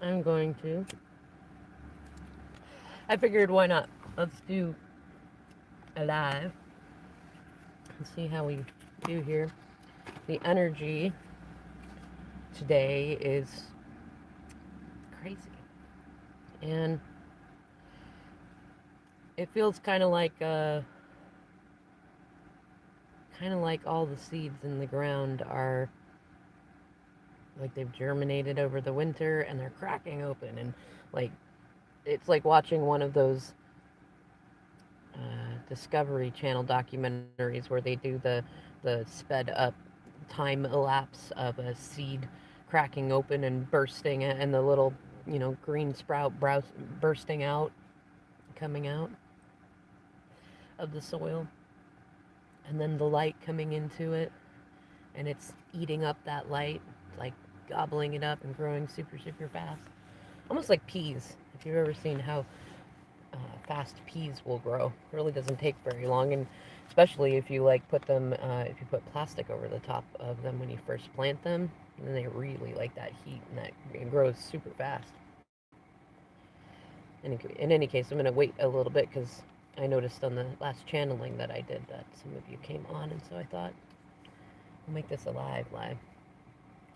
I'm going to. I figured why not? Let's do a live and see how we do here. The energy today is crazy. And it feels kind of like all the seeds in the ground are like they've germinated over the winter and they're cracking open, and like it's like watching one of those Discovery Channel documentaries where they do the sped up time elapse of a seed cracking open and bursting, and the little green sprout bursting out, coming out of the soil, and then the light coming into it, and it's eating up that light, like gobbling it up and growing super super fast, almost like peas. If you've ever seen how fast peas will grow. It really doesn't take very long, and especially if you like put them, if you put plastic over the top of them when you first plant them, then they really like that heat, and that it grows super fast. In any case, I'm going to wait a little bit because I noticed on the last channeling that I did that some of you came on, and so I thought I'll make this a live.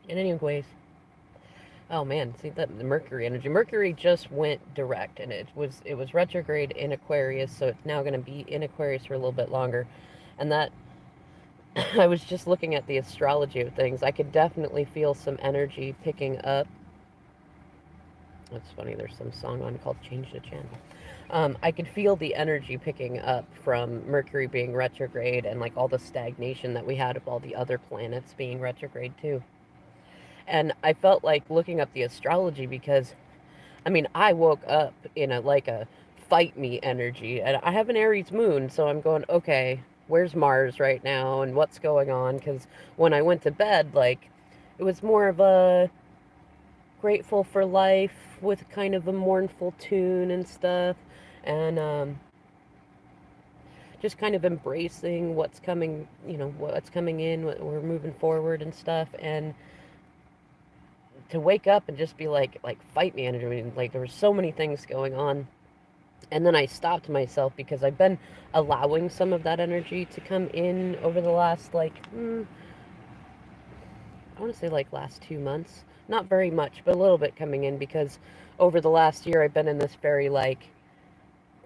In any case, oh man, see that the Mercury energy. Mercury just went direct, and it was retrograde in Aquarius, so it's now going to be in Aquarius for a little bit longer. And that I was just looking at the astrology of things. I could definitely feel some energy picking up. That's funny. There's some song on called "Change the Channel." I could feel the energy picking up from Mercury being retrograde and like all the stagnation that we had of all the other planets being retrograde too. And I felt like looking up the astrology because I mean, I woke up in a fight me energy, and I have an Aries moon, so I'm going, okay, where's Mars right now, and what's going on? Because when I went to bed, like, it was more of a grateful for life with kind of a mournful tune and stuff, and just kind of embracing what's coming, what's coming in, what we're moving forward and stuff, and to wake up and just be like fight me energy. I mean, like there were so many things going on. And then I stopped myself because I've been allowing some of that energy to come in over the last I want to say like last 2 months. Not very much, but a little bit coming in because over the last year I've been in this very like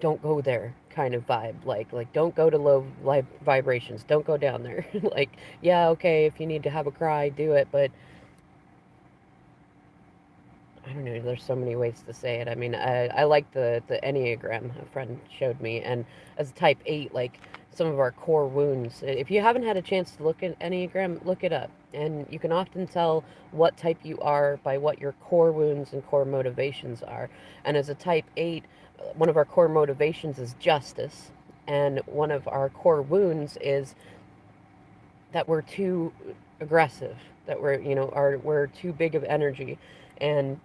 don't go there kind of vibe. Like don't go to low vibrations. Don't go down there. Like yeah, okay, if you need to have a cry, do it, but I don't know. There's so many ways to say it. I mean, I like the Enneagram a friend showed me, and as a Type 8, like some of our core wounds. If you haven't had a chance to look at Enneagram, look it up, and you can often tell what type you are by what your core wounds and core motivations are. And as a Type 8, one of our core motivations is justice, and one of our core wounds is that we're too aggressive, that we're too big of energy, and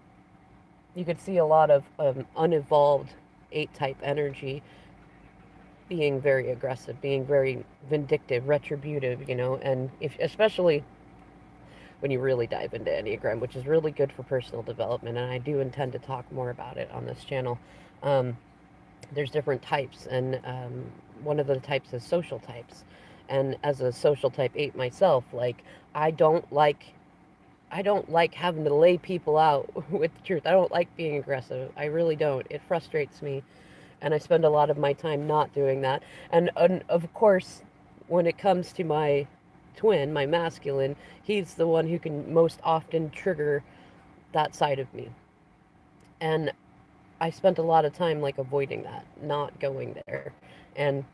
you could see a lot of unevolved 8 type energy being very aggressive, being very vindictive, retributive, and if especially when you really dive into Enneagram, which is really good for personal development, and I do intend to talk more about it on this channel. Um, there's different types, and one of the types is social types. And as a social type 8 myself, like I don't like I don't like having to lay people out with the truth. I don't like being aggressive. I really don't. It frustrates me. And I spend a lot of my time not doing that. And of course, when it comes to my twin, my masculine, he's the one who can most often trigger that side of me. And I spent a lot of time like avoiding that, not going there. And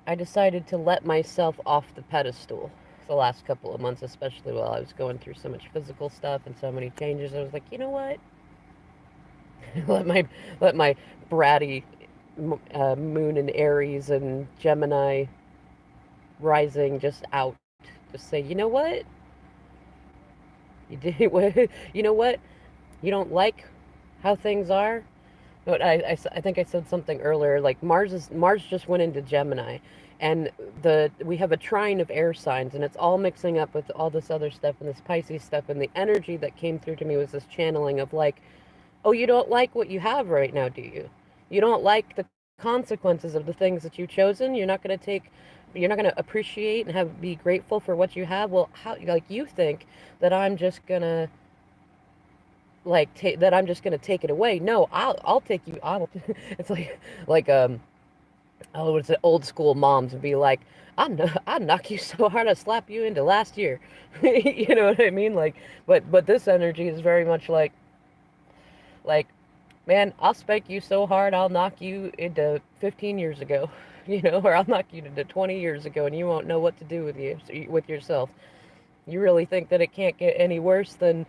I decided to let myself off the pedestal the last couple of months, especially while I was going through so much physical stuff and so many changes. I was like, you know what? let my let my bratty moon and Aries and Gemini rising just out. Just say, you know what? You did. You know what? You don't like how things are. But I think I said something earlier. Like Mars just went into Gemini, and we have a trine of air signs, and it's all mixing up with all this other stuff and this Pisces stuff, and the energy that came through to me was this channeling of like, oh, you don't like what you have right now, do you? You don't like the consequences of the things that you've chosen. You're not going to appreciate and have be grateful for what you have. Well, how, like, you think that I'm just going to that I'm just going to take it away. No, I'll take you. I'll it's like oh, it's old school moms would be like, I knock you so hard I slap you into last year. You know what I mean? Like, but this energy is very much like, man, I'll spank you so hard I'll knock you into 15 years ago, you know, or I'll knock you into 20 years ago, and you won't know what to do with yourself. You really think that it can't get any worse than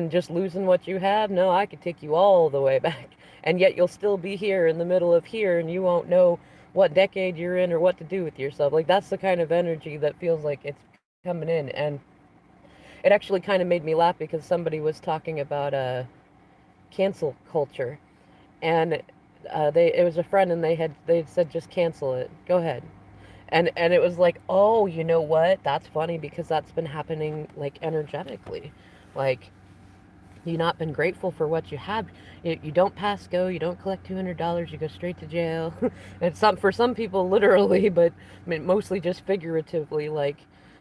just losing what you have? No, I could take you all the way back, and yet you'll still be here in the middle of here, and you won't know what decade you're in or what to do with yourself. Like, that's the kind of energy that feels like it's coming in. And it actually kind of made me laugh because somebody was talking about cancel culture, and it was a friend, and they said, just cancel it, go ahead. And it was like, oh, you know what, that's funny because that's been happening, like, energetically. Like, you not been grateful for what you have. You don't pass go, you don't collect $200, you go straight to jail. And for some people literally, but I mean, mostly just figuratively. Like,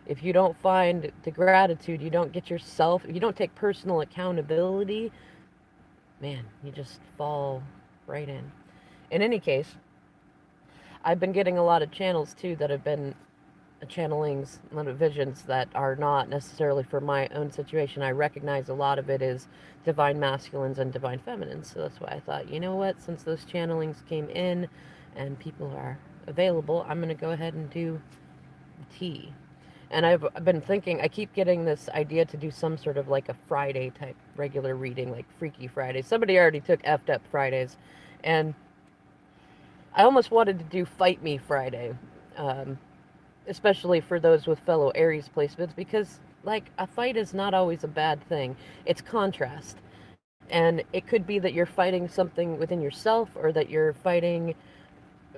if you don't find the gratitude, you don't get yourself, you don't take personal accountability, man, you just fall right in. In any case, I've been getting a lot of channels too that have been channelings, a lot of visions that are not necessarily for my own situation. I recognize a lot of it is divine masculines and divine feminines. So that's why I thought, you know what, since those channelings came in and people are available, I'm going to go ahead and do tea. And I've been thinking, I keep getting this idea to do some sort of like a Friday type regular reading, like Freaky Friday. Somebody already took effed up Fridays, and I almost wanted to do Fight Me Friday, um, especially for those with fellow Aries placements, because, like, a fight is not always a bad thing. It's contrast. And it could be that you're fighting something within yourself, or that you're fighting,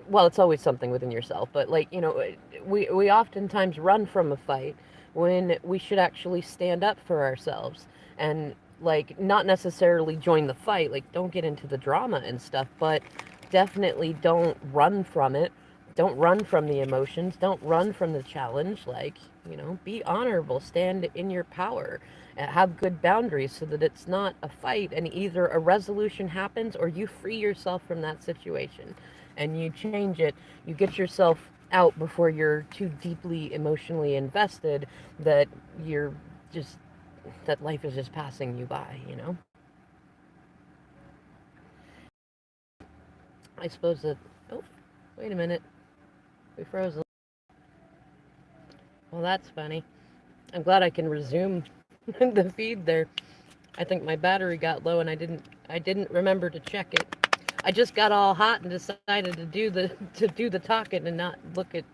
well, it's always something within yourself, but, like, you know, we oftentimes run from a fight when we should actually stand up for ourselves and, like, not necessarily join the fight, like, don't get into the drama and stuff, but definitely don't run from it. Don't run from the emotions. Don't run from the challenge. Like, you know, be honorable, stand in your power, have good boundaries so that it's not a fight and either a resolution happens or you free yourself from that situation and you change it. You get yourself out before you're too deeply emotionally invested that you're just, that life is just passing you by, you know? I suppose that, oh, wait a minute. We froze. Well, that's funny. I'm glad I can resume the feed there. I think my battery got low and I didn't remember to check it. I just got all hot and decided to do the talking and not look at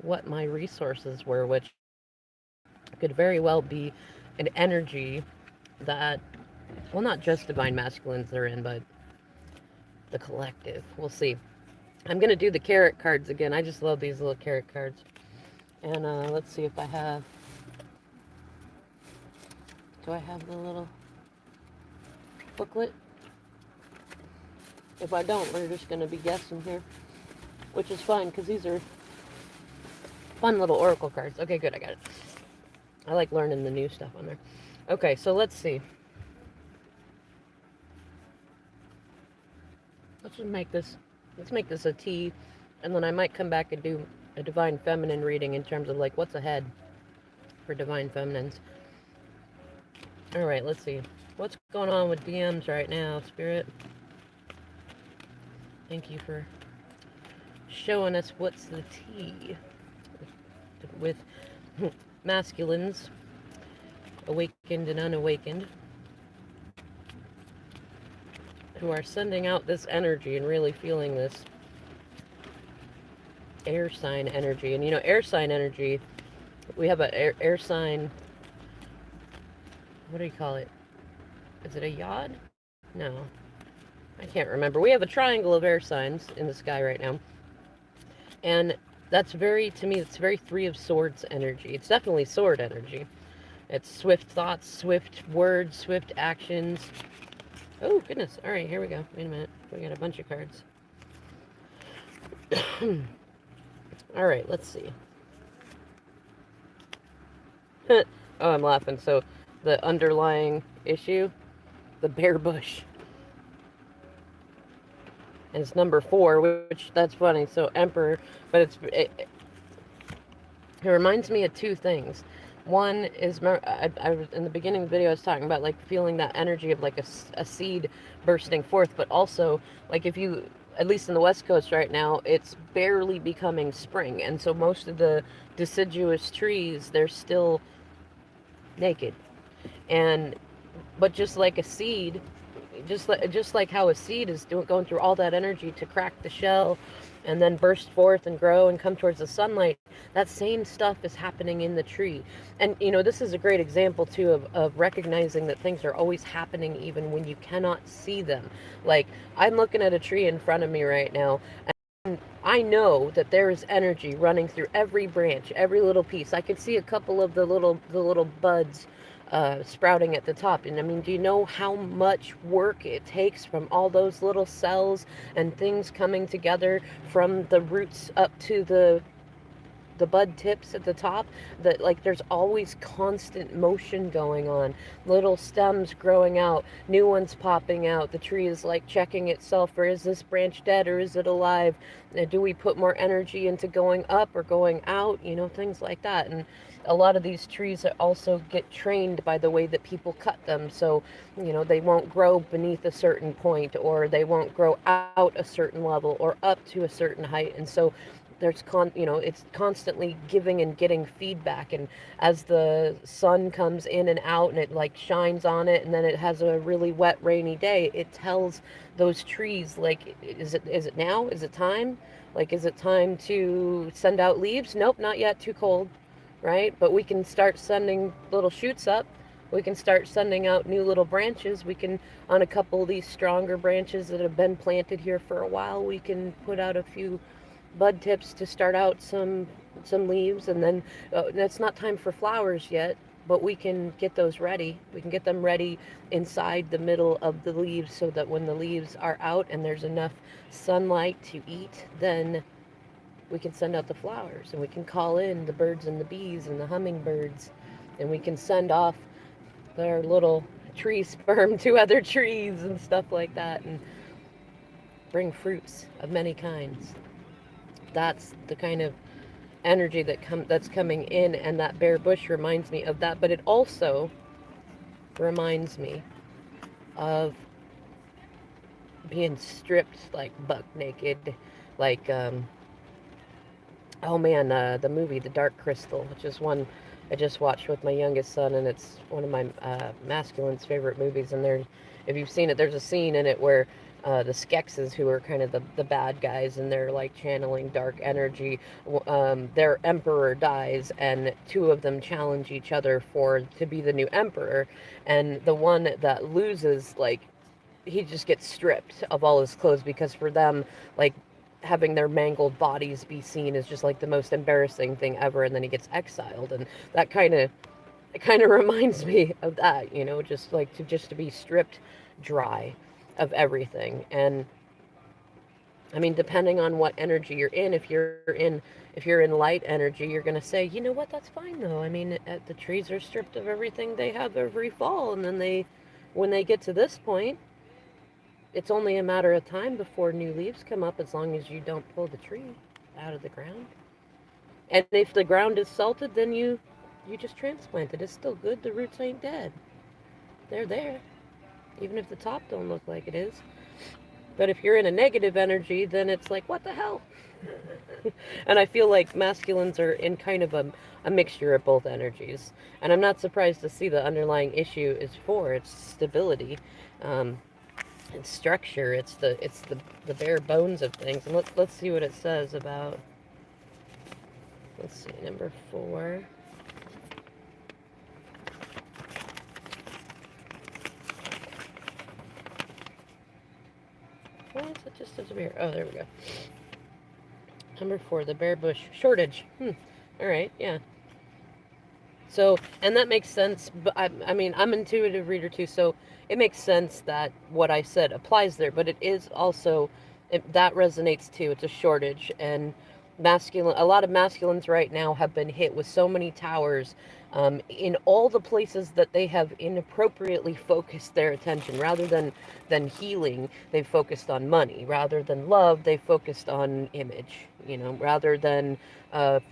what my resources were, which could very well be an energy that, well, not just divine masculines they're in, but the collective. We'll see. I'm going to do the carrot cards again. I just love these little carrot cards. And let's see if I have... Do I have the little booklet? If I don't, we're just going to be guessing here. Which is fine, because these are fun little oracle cards. Okay, good, I got it. I like learning the new stuff on there. Okay, so let's see. Let's make this a tea, and then I might come back and do a divine feminine reading in terms of, like, what's ahead for divine feminines. All right, let's see. What's going on with DMs right now, Spirit? Thank you for showing us what's the tea with masculines, awakened and unawakened, who are sending out this energy and really feeling this air sign energy. And, you know, air sign energy, we have an air sign, what do you call it? Is it a yod? No, I can't remember. We have a triangle of air signs in the sky right now. And That's very, to me, it's very Three of Swords energy. It's definitely sword energy. It's swift thoughts, swift words, swift actions. Oh, goodness. All right, here we go. Wait a minute. We got a bunch of cards. All right, let's see. Oh, I'm laughing. So, the underlying issue, the bare bush. And it's number 4, which that's funny. So, Emperor, but it reminds me of two things. One is, I was in the beginning of the video, I was talking about like feeling that energy of like a seed bursting forth, but also like if you, at least in the West Coast right now, it's barely becoming spring, and so most of the deciduous trees, they're still naked, and but just like a seed, just like how a seed is going through all that energy to crack the shell and then burst forth and grow and come towards the sunlight, that same stuff is happening in the tree. And this is a great example too of recognizing that things are always happening even when you cannot see them. Like, I'm looking at a tree in front of me right now, and I know that there is energy running through every branch, every little piece. I could see a couple of the little buds sprouting at the top. And I mean, do you know how much work it takes from all those little cells and things coming together from the roots up to the bud tips at the top? That, like, there's always constant motion going on, little stems growing out, new ones popping out, the tree is like checking itself, or is this branch dead or is it alive? Do we put more energy into going up or going out, things like that. And a lot of these trees also get trained by the way that people cut them, so they won't grow beneath a certain point, or they won't grow out a certain level or up to a certain height. And so it's constantly giving and getting feedback. And as the sun comes in and out and it like shines on it, and then it has a really wet rainy day, it tells those trees, like, is it now, is it time, like, is it time to send out leaves? Nope, not yet, too cold, right? But we can start sending little shoots up. We can start sending out new little branches. We can, on a couple of these stronger branches that have been planted here for a while, we can put out a few bud tips to start out some leaves. And then it's not time for flowers yet, but we can get those ready. We can get them ready inside the middle of the leaves, so that when the leaves are out and there's enough sunlight to eat, then we can send out the flowers, and we can call in the birds and the bees and the hummingbirds, and we can send off their little tree sperm to other trees and stuff like that, and bring fruits of many kinds. That's the kind of energy that's coming in, and that bare bush reminds me of that. But it also reminds me of being stripped, like buck naked, like oh man, the movie The Dark Crystal, which is one I just watched with my youngest son, and it's one of my masculine's favorite movies. And if you've seen it, there's a scene in it where the Skeksis, who are kind of the bad guys, and they're like channeling dark energy. Their emperor dies, and two of them challenge each other to be the new emperor. And the one that loses, like, he just gets stripped of all his clothes, because for them, like, having their mangled bodies be seen is just like the most embarrassing thing ever. And then he gets exiled, and that kind of reminds me of that, just like to be stripped dry of everything. And I mean, depending on what energy you're in, if you're in light energy, you're going to say, you know what, that's fine though. I mean, the trees are stripped of everything they have every fall, and then when they get to this point, it's only a matter of time before new leaves come up, as long as you don't pull the tree out of the ground. And if the ground is salted, then you just transplant it. It's still good. The roots ain't dead. They're there, even if the top don't look like it is. But if you're in a negative energy, then it's like, what the hell? And I feel like masculines are in kind of a mixture of both energies. And I'm not surprised to see the underlying issue is it's stability. It's structure. It's the bare bones of things. And let's see what it says about. Let's see, number 4. Why is it just disappear? Oh, there we go. Number 4, the bare bush shortage. All right, yeah. So, and that makes sense, but I mean, I'm an intuitive reader too, so it makes sense that what I said applies there, but it is also, that resonates too. It's a shortage, and a lot of masculines right now have been hit with so many towers in all the places that they have inappropriately focused their attention. Rather than healing, they've focused on money. Rather than love, they've focused on image. Rather than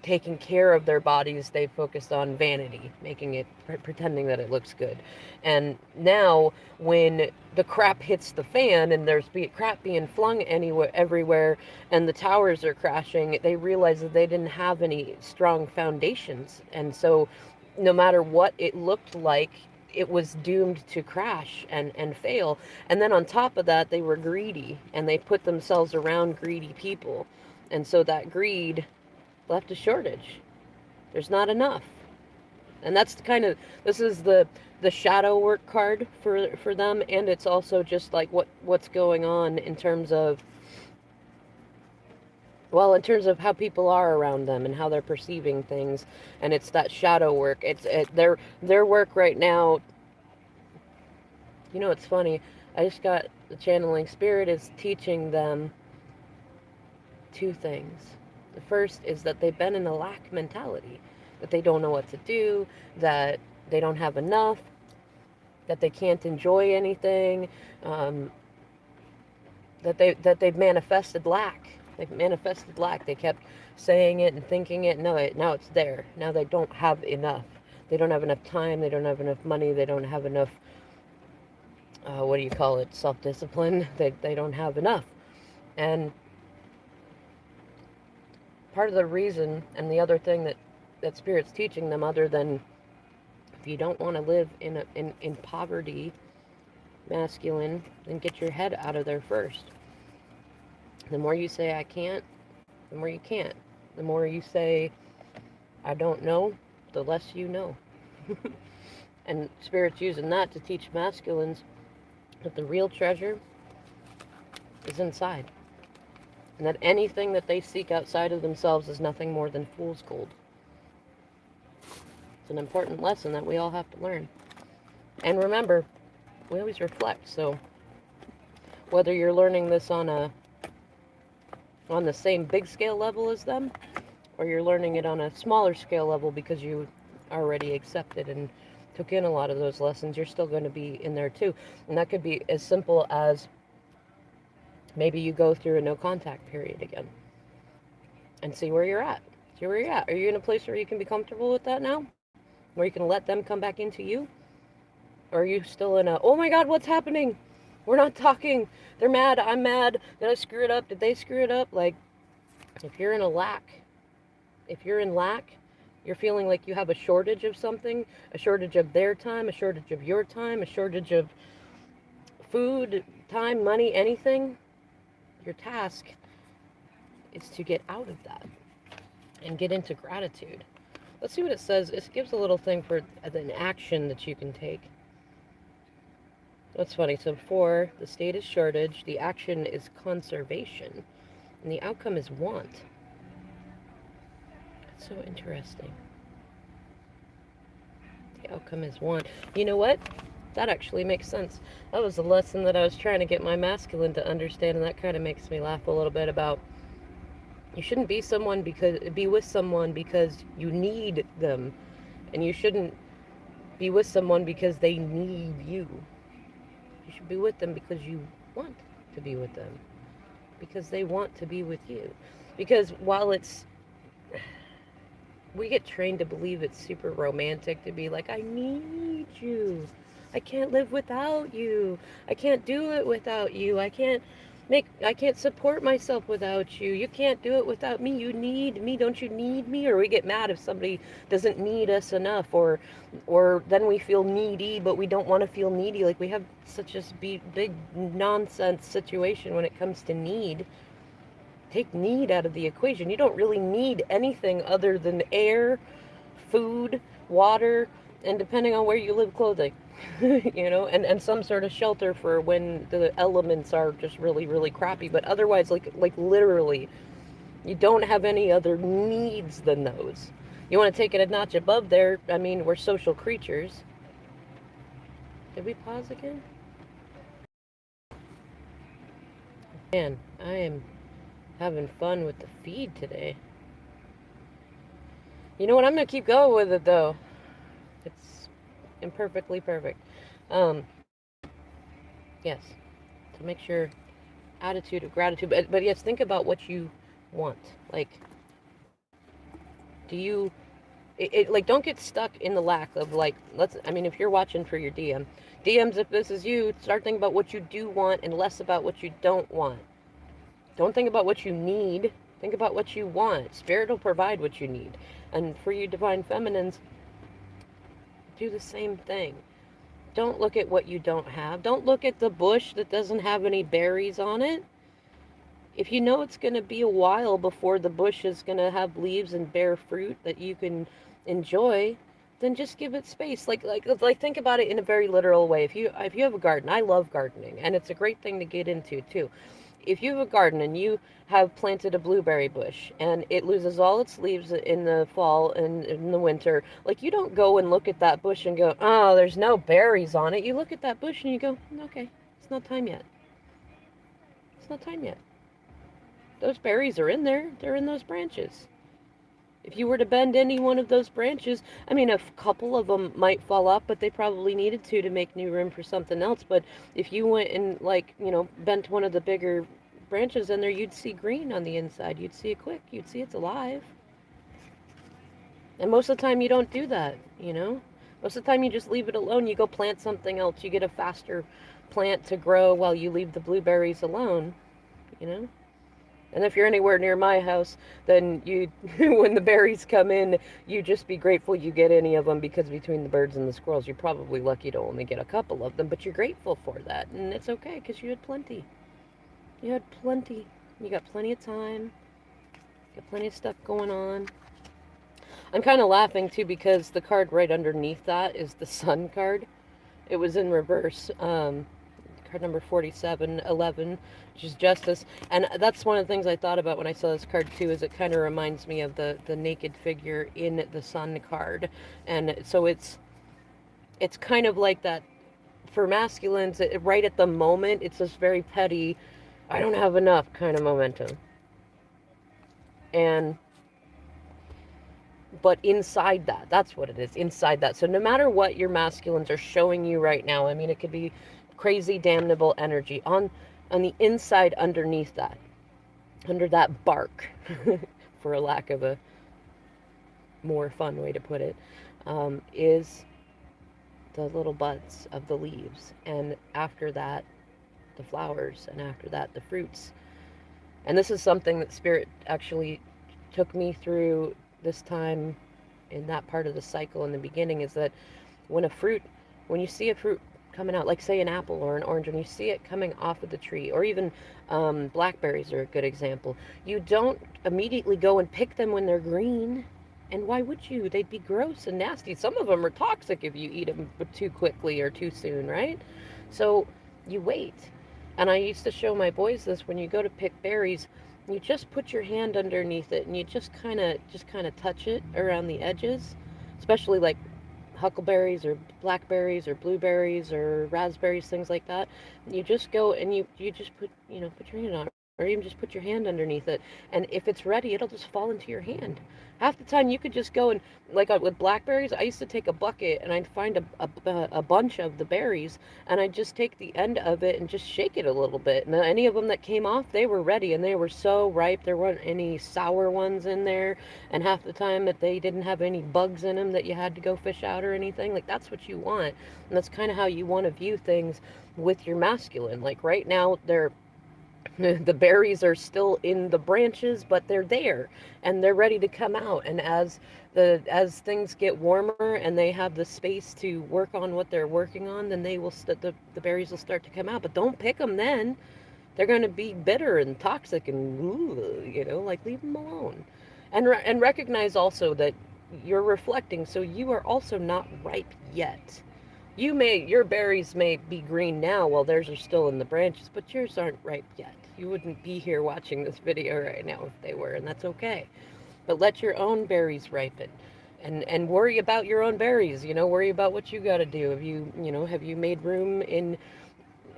taking care of their bodies, they focused on vanity, making it, pretending that it looks good. And now, when the crap hits the fan and there's crap being flung anywhere, everywhere, and the towers are crashing, they realize that they didn't have any strong foundations. And so, no matter what it looked like, it was doomed to crash and fail. And then on top of that, they were greedy, and they put themselves around greedy people. And so that greed left a shortage. There's not enough. And that's this is the shadow work card for them, and it's also just like what's going on in terms of, well, in terms of how people are around them and how they're perceiving things. And it's that shadow work. Their work right now. It's funny. I just got the channeling. Spirit is teaching them two things. The first is that they've been in a lack mentality, that they don't know what to do, that they don't have enough, that they can't enjoy anything, that they've manifested lack. They've manifested lack. They kept saying it and thinking it. Now it's there. Now they don't have enough. They don't have enough time. They don't have enough money. They don't have enough, self-discipline. They don't have enough. And part of the reason, and the other thing that Spirit's teaching them, other than, if you don't want to live in poverty, masculine, then get your head out of there first. The more you say I can't, the more you can't. The more you say I don't know, the less you know. And Spirit's using that to teach masculines that the real treasure is inside. And that anything that they seek outside of themselves is nothing more than fool's gold. It's an important lesson that we all have to learn. And remember, we always reflect. So whether you're learning this on the same big scale level as them, or you're learning it on a smaller scale level because you already accepted and took in a lot of those lessons, you're still going to be in there too. And that could be as simple as maybe you go through a no contact period again and see where you're at. See where you're at. Are you in a place where you can be comfortable with that now? Where you can let them come back into you? Or are you still in a, oh my God, what's happening? We're not talking. They're mad. I'm mad. Did I screw it up? Did they screw it up? Like, if you're in lack, you're feeling like you have a shortage of something, a shortage of their time, a shortage of your time, a shortage of food, time, money, anything. Your task is to get out of that and get into gratitude. Let's see what it says. It gives a little thing for an action that you can take. That's funny. So 4, the state is shortage, the action is conservation, and the outcome is want. That's so interesting. The outcome is want. You know what? That actually makes sense. That was a lesson that I was trying to get my masculine to understand, and that kind of makes me laugh a little bit about, you shouldn't be with someone because you need them, and you shouldn't be with someone because they need you. You should be with them because you want to be with them, because they want to be with you. Because while we get trained to believe it's super romantic to be like, I need you. I can't live without you. I can't do it without you. I can't support myself without you. You can't do it without me. You need me. Don't you need me? Or we get mad if somebody doesn't need us enough, or then we feel needy, but we don't want to feel needy. Like, we have such a big nonsense situation when it comes to need. Take need out of the equation. You don't really need anything other than air, food, water, and depending on where you live, clothing. And some sort of shelter for when the elements are just really, really crappy. But otherwise, like literally, You don't have any other needs than those. You want to take it a notch above there. I mean, we're social creatures. Did we pause again? Man, I am having fun with the feed today. You know what? I'm going to keep going with it, though. It's imperfectly perfect. Um, yes. To make sure attitude of gratitude. But yes, think about what you want. Like, do you like don't get stuck in the lack of like I mean if you're watching for your DMs, if this is you, start thinking about what you do want and less about what you don't want. Don't think about what you need, think about what you want. Spirit will provide what you need. And for you divine feminines, do the same thing. Don't look at what you don't have. Don't look at the bush that doesn't have any berries on it. If you know it's going to be a while before the bush is going to have leaves and bear fruit that you can enjoy, then just give it space. Like think about it in a very literal way. If you have a garden, I love gardening, and it's a great thing to get into too. If you have a garden and you have planted a blueberry bush and it loses all its leaves in the fall and in the winter, like you don't go and look at that bush and go, oh, there's no berries on it. You look at that bush and you go, okay, it's not time yet. It's not time yet. Those berries are in there. They're in those branches. If you were to bend any one of those branches, I mean, a couple of them might fall off, but they probably needed to make new room for something else. But if you went and, like, bent one of the bigger branches in there, you'd see green on the inside. You'd see it quick. You'd see it's alive. And most of the time, you don't do that. Most of the time, you just leave it alone. You go plant something else. You get a faster plant to grow while you leave the blueberries alone, you know? And if you're anywhere near my house, then when the berries come in, you just be grateful you get any of them, because between the birds and the squirrels, you're probably lucky to only get a couple of them, but you're grateful for that, and it's okay, because you had plenty. You had plenty. You got plenty of time. You got plenty of stuff going on. I'm kind of laughing, too, because the card right underneath that is the Sun card. It was in reverse. Card number 4711, which is justice. And that's one of the things I thought about when I saw this card too, is it kind of reminds me of the naked figure in the Sun card. And so it's kind of like that for masculines. Right at the moment, it's this very petty, I don't have enough kind of momentum. But inside that, that's what it is, inside that. So no matter what your masculines are showing you right now, I mean, it could be crazy damnable energy on the inside, underneath that, under that bark, for a lack of a more fun way to put it, is the little buds of the leaves, and after that the flowers, and after that the fruits. And this is something that Spirit actually took me through this time in that part of the cycle in the beginning, is that when you see a fruit coming out, like say an apple or an orange, when you see it coming off of the tree, or even blackberries are a good example, you don't immediately go and pick them when they're green. And why would you? They'd be gross and nasty. Some of them are toxic if you eat them too quickly or too soon, right? So you wait. And I used to show my boys this: when you go to pick berries, you just put your hand underneath it and you just kind of touch it around the edges, especially like huckleberries or blackberries or blueberries or raspberries, things like that. You just go and you just put your hand on it, or even just put your hand underneath it, and if it's ready, it'll just fall into your hand. Half the time you could just go and, like with blackberries, I used to take a bucket and I'd find a bunch of the berries, and I'd just take the end of it and just shake it a little bit, and any of them that came off, they were ready and they were so ripe. There weren't any sour ones in there, and half the time that they didn't have any bugs in them that you had to go fish out or anything. Like, that's what you want, and that's kind of how you want to view things with your masculine. Like right now, the berries are still in the branches, but they're there and they're ready to come out. And as things get warmer and they have the space to work on what they're working on, then they will the berries will start to come out. But don't pick them then. They're going to be bitter and toxic and like, leave them alone. And recognize also that you're reflecting, so you are also not ripe yet. Your berries may be green now while theirs are still in the branches, but yours aren't ripe yet. You wouldn't be here watching this video right now if they were, and that's okay. But let your own berries ripen. And worry about your own berries, worry about what you got to do. Have you made room in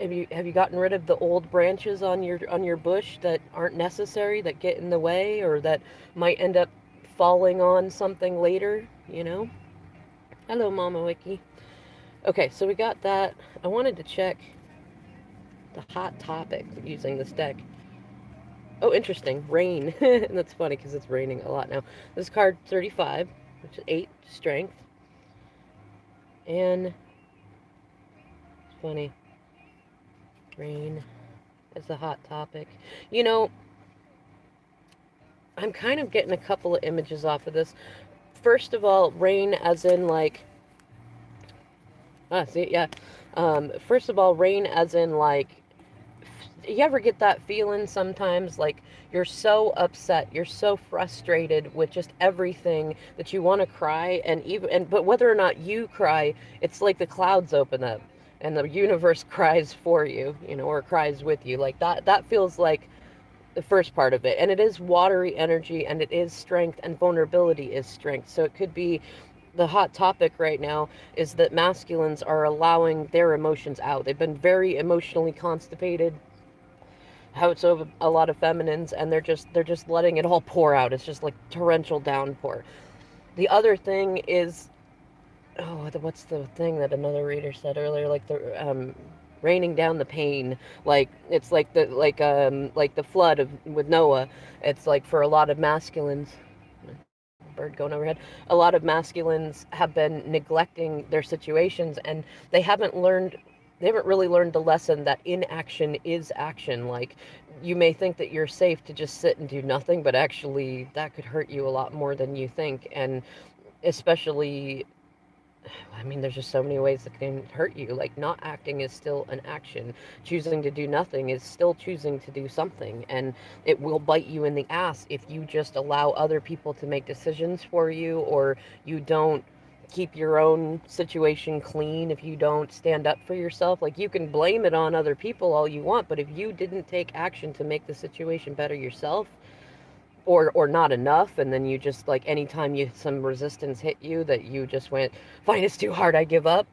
have you gotten rid of the old branches on your bush that aren't necessary, that get in the way, or that might end up falling on something later? Hello, Mama Wiki. Okay, so we got that. I wanted to check the hot topic using this deck. Oh, interesting. Rain. And that's funny because it's raining a lot now. This card, 35, which is 8 strength. And it's funny. Rain is the hot topic. I'm kind of getting a couple of images off of this. First of all, rain as in like... see, yeah. First of all, rain as in like... You ever get that feeling sometimes like you're so upset, you're so frustrated with just everything that you want to cry, but whether or not you cry, it's like the clouds open up and the universe cries for you, or cries with you. Like that feels like the first part of it. And it is watery energy, and it is strength, and vulnerability is strength. So it could be the hot topic right now is that masculines are allowing their emotions out. They've been very emotionally constipated. How it's over a lot of feminines, and they're just letting it all pour out. It's just like torrential downpour. The other thing is, what's the thing that another reader said earlier? Like the raining down the pain. Like it's like the flood with Noah. It's like for a lot of masculines. Bird going overhead. A lot of masculines have been neglecting their situations, and they haven't really learned the lesson that inaction is action. Like, you may think that you're safe to just sit and do nothing, but actually that could hurt you a lot more than you think. And especially, there's just so many ways that can hurt you. Like, not acting is still an action. Choosing to do nothing is still choosing to do something. And it will bite you in the ass if you just allow other people to make decisions for you, or you don't keep your own situation clean, if you don't stand up for yourself. Like, you can blame it on other people all you want, but if you didn't take action to make the situation better yourself, or not enough, and then you just, like, anytime some resistance hit you, that you just went, fine, it's too hard, I give up,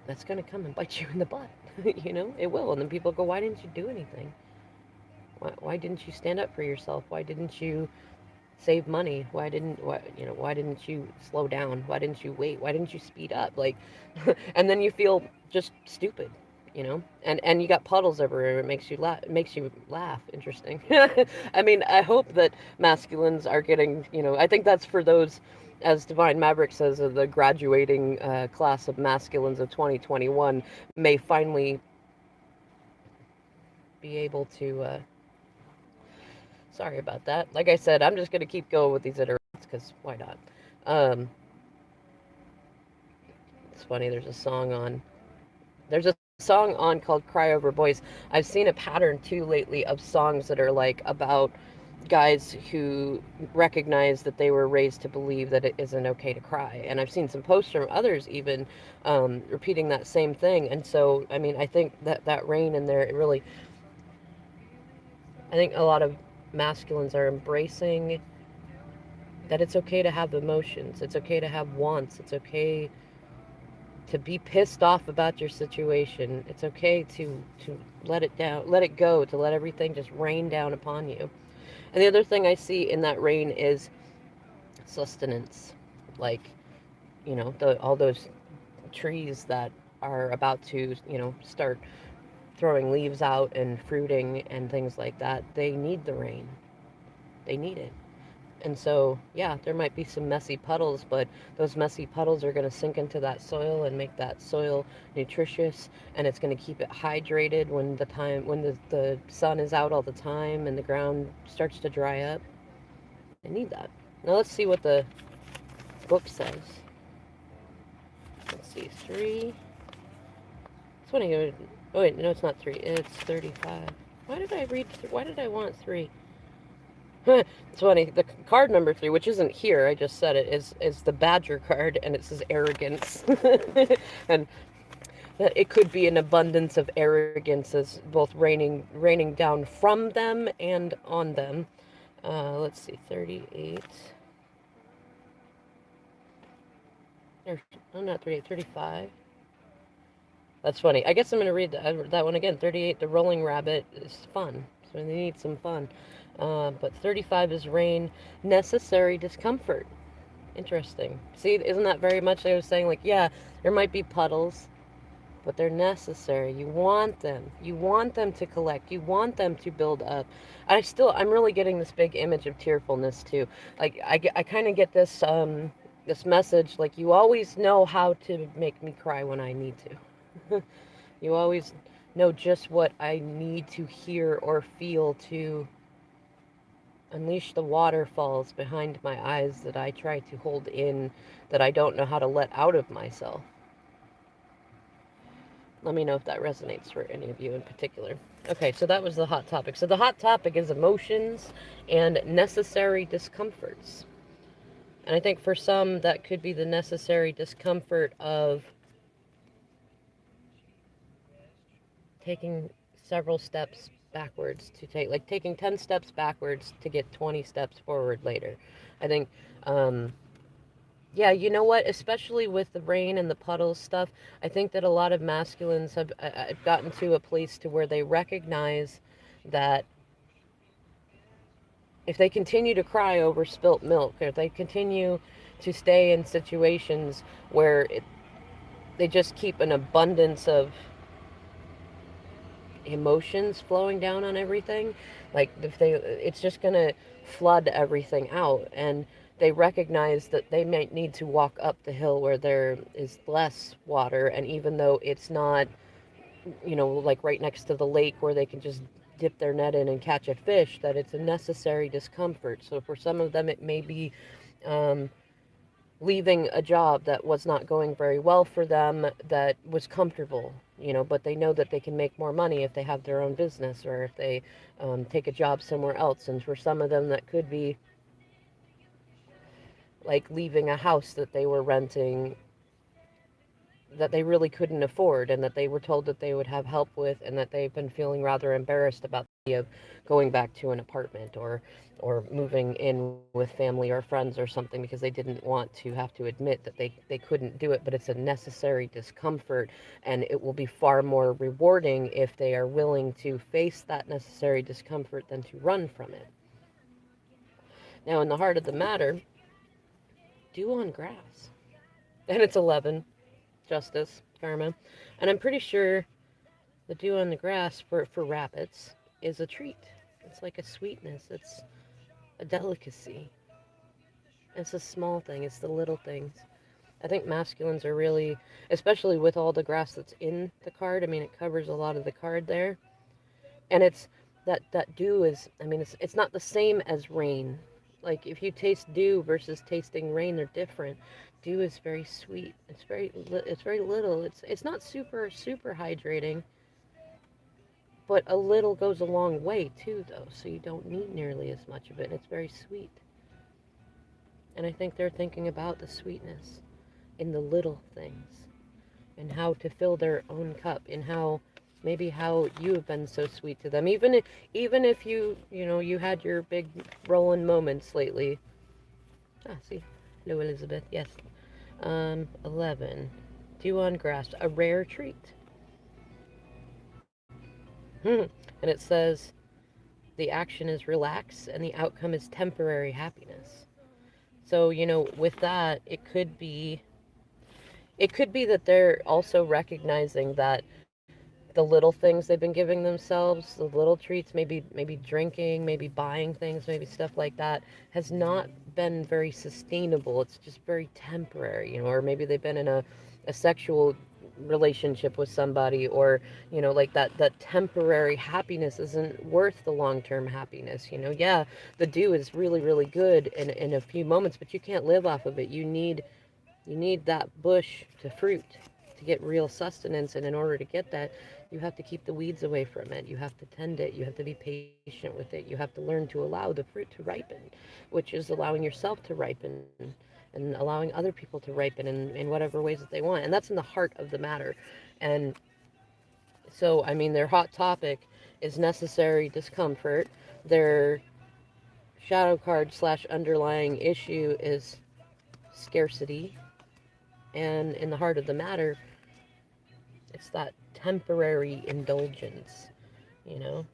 that's gonna come and bite you in the butt. It will. And then people go, why didn't you do anything? Why didn't you stand up for yourself? Why didn't you save money? Why didn't you slow down? Why didn't you wait? Why didn't you speed up? Like, and then you feel just stupid, and you got puddles everywhere. It makes you laugh. Interesting. I hope that masculines are getting, I think that's for those, as Divine Maverick says, the graduating class of masculines of 2021 may finally be able to, sorry about that. Like I said, I'm just going to keep going with these iterations, because why not? It's funny, there's a song on called Cry Over Boys. I've seen a pattern too lately of songs that are like about guys who recognize that they were raised to believe that it isn't okay to cry. And I've seen some posts from others even repeating that same thing. And so, I think that rain in there, I think a lot of masculines are embracing that it's okay to have emotions. It's okay to have wants. It's okay to be pissed off about your situation. It's okay to let it go, to let everything just rain down upon you. And the other thing I see in that rain is sustenance. Like, all those trees that are about to, start throwing leaves out and fruiting and things like that, they need the rain. They need it. And so, yeah, there might be some messy puddles, but those messy puddles are going to sink into that soil and make that soil nutritious, and it's going to keep it hydrated when the sun is out all the time and the ground starts to dry up. They need that. Now let's see what the book says. Let's see, 3. It's when I go. Oh wait, no, it's not 3. It's 35. Why did I want 3? It's funny. The card number 3, which isn't here, I just said it, is the Badger card, and it says arrogance. And It could be an abundance of arrogance as both raining down from them and on them. Let's see, 38. Or, oh, not 38, 35. That's funny. I guess I'm going to read that one again. 38, the rolling rabbit is fun. So they need some fun. But 35 is rain, necessary discomfort. Interesting. See, isn't that very much I was saying? Like, yeah, there might be puddles, but they're necessary. You want them. You want them to collect. You want them to build up. I'm really getting this big image of tearfulness too. Like, I kind of get this message, like, you always know how to make me cry when I need to. You always know just what I need to hear or feel to unleash the waterfalls behind my eyes that I try to hold in, that I don't know how to let out of myself. Let me know if that resonates for any of you in particular. Okay, so that was the hot topic. So the hot topic is emotions and necessary discomforts. And I think for some, that could be the necessary discomfort of taking several steps backwards to take, like taking 10 steps backwards to get 20 steps forward later. I think, yeah, you know what? Especially with the rain and the puddles stuff, I think that a lot of masculines have gotten to a place to where they recognize that if they continue to cry over spilt milk, or if they continue to stay in situations where they just keep an abundance of emotions flowing down on everything, like if they, it's just going to flood everything out, and they recognize that they might need to walk up the hill where there is less water, and even though it's not, like right next to the lake where they can just dip their net in and catch a fish, that it's a necessary discomfort. So for some of them it may be um, leaving a job that was not going very well for them, that was comfortable, but they know that they can make more money if they have their own business, or if they take a job somewhere else. And for some of them, that could be like leaving a house that they were renting that they really couldn't afford, and that they were told that they would have help with, and that they've been feeling rather embarrassed about the idea of going back to an apartment, or moving in with family or friends or something, because they didn't want to have to admit that they couldn't do it. But it's a necessary discomfort, and it will be far more rewarding if they are willing to face that necessary discomfort than to run from it. Now, in the heart of the matter, dew on grass. And it's 11, justice, karma. And I'm pretty sure the dew on the grass for rabbits is a treat. It's like a sweetness. It's a delicacy. It's a small thing. It's the little things. I think masculines are really, especially with all the grass that's in the card. I mean, it covers a lot of the card there, and it's that dew is. I mean, it's not the same as rain. Like if you taste dew versus tasting rain, they're different. Dew is very sweet. It's very little. It's not super hydrating, but a little goes a long way too, though. So you don't need nearly as much of it. And it's very sweet. And I think they're thinking about the sweetness in the little things, and how to fill their own cup, and how maybe how you have been so sweet to them, even if you had your big rolling moments lately. See, hello Elizabeth. Yes. 11, dew on grass, a rare treat. And it says the action is relax and the outcome is temporary happiness. So with that, it could be that they're also recognizing that the little things they've been giving themselves, the little treats, maybe drinking, maybe buying things, maybe stuff like that, has not been very sustainable. It's just very temporary, or maybe they've been in a sexual relationship with somebody, or like that temporary happiness isn't worth the long-term happiness. Yeah, the dew is really really good in a few moments, but you can't live off of it. You need that bush to fruit to get real sustenance, and in order to get that, you have to keep the weeds away from it. You have to tend it. You have to be patient with it. You have to learn to allow the fruit to ripen, which is allowing yourself to ripen and allowing other people to ripen in whatever ways that they want. And that's in the heart of the matter. And so, I mean, their hot topic is necessary discomfort. Their shadow card slash underlying issue is scarcity. And in the heart of the matter, it's that temporary indulgence, you know?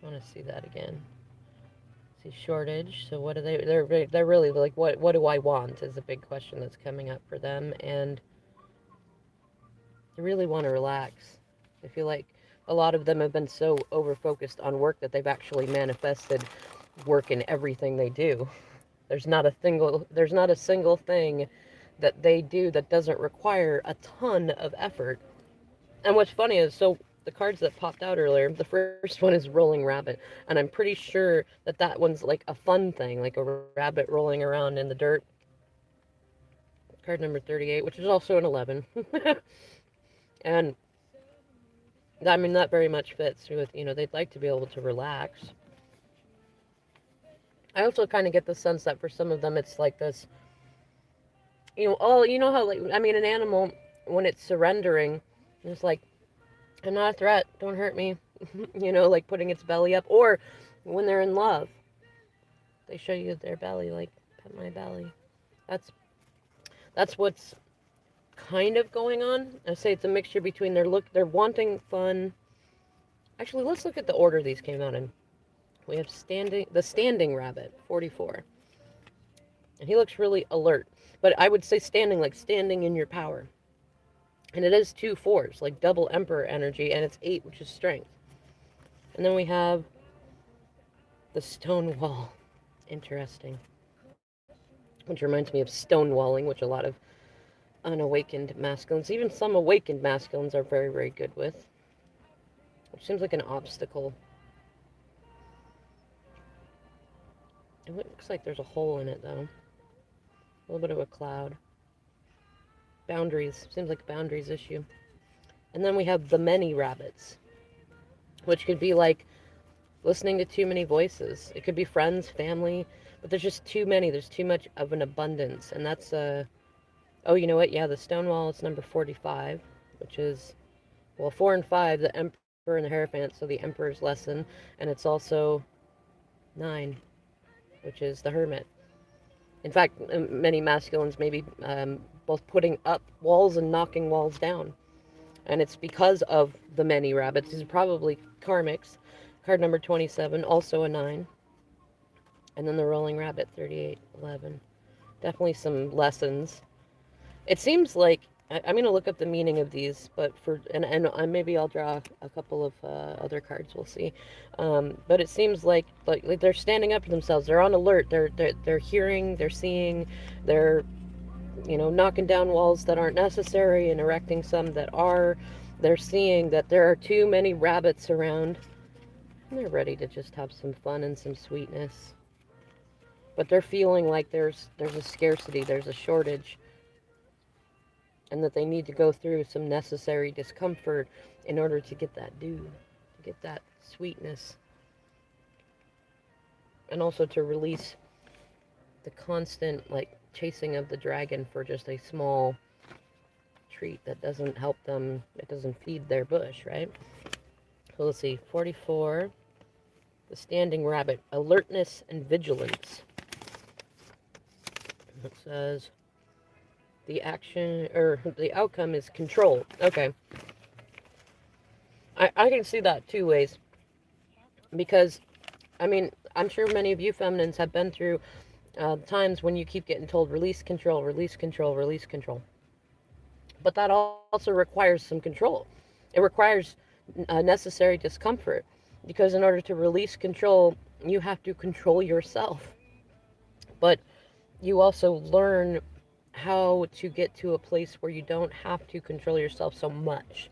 I want to see that again. See shortage. So what do they're really like what do I want is a big question that's coming up for them, and they really want to relax. I feel like a lot of them have been so over focused on work that they've actually manifested work in everything they do. There's not a single thing that they do that doesn't require a ton of effort. And what's funny is, so the cards that popped out earlier, the first one is Rolling Rabbit, and I'm pretty sure that that one's like a fun thing, like a rabbit rolling around in the dirt. Card number 38, which is also an 11. And I mean, that very much fits with, they'd like to be able to relax. I also kind of get the sense that for some of them, it's like this, how, like, I mean, an animal, when it's surrendering, it's like, I'm not a threat, don't hurt me, like putting its belly up. Or when they're in love, they show you their belly, like, pet my belly. That's what's kind of going on. I say it's a mixture between they're wanting fun. Actually, let's look at the order these came out in. We have the standing rabbit, 44. And he looks really alert. But I would say standing, like standing in your power. And it is 2 4s, like double emperor energy, and it's 8, which is strength. And then we have the Stonewall. Interesting. Which reminds me of stonewalling, which a lot of unawakened masculines, even some awakened masculines, are very, very good with. Which seems like an obstacle. It looks like there's a hole in it, though. A little bit of a cloud. Boundaries. Seems like a boundaries issue. And then we have the many rabbits, which could be like listening to too many voices. It could be friends, family, but there's just too many. There's too much of an abundance. And that's, oh, you know what? Yeah, the Stonewall is number 45, which is, well, 4 and 5, the Emperor and the Hierophant, so the Emperor's lesson. And it's also 9, which is the Hermit. In fact, many masculines may be both putting up walls and knocking walls down. And it's because of the many rabbits. These are probably karmics. Card number 27, also a 9. And then the Rolling Rabbit, 38, 11. Definitely some lessons. It seems like, I'm going to look up the meaning of these, but and maybe I'll draw a couple of other cards, we'll see. But it seems like they're standing up for themselves. They're on alert. They're hearing, they're seeing, they're, knocking down walls that aren't necessary and erecting some that are. They're seeing that there are too many rabbits around, and they're ready to just have some fun and some sweetness. But they're feeling like there's a scarcity, there's a shortage, and that they need to go through some necessary discomfort in order to get that dew, to get that sweetness, and also to release the constant, like, chasing of the dragon for just a small treat that doesn't help them, it doesn't feed their bush, right? So let's see, 44, the standing rabbit, alertness and vigilance. It says the outcome is control. Okay. I can see that 2 ways. Because, I mean, I'm sure many of you feminines have been through times when you keep getting told, release control, release control, release control. But that also requires some control. It requires necessary discomfort. Because in order to release control, you have to control yourself. But you also learn how to get to a place where you don't have to control yourself so much.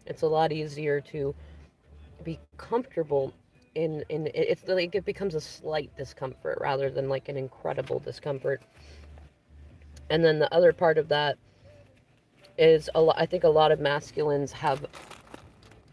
It's a lot easier to be comfortable in it's like it becomes a slight discomfort rather than like an incredible discomfort. And then the other part of that is I think a lot of masculines have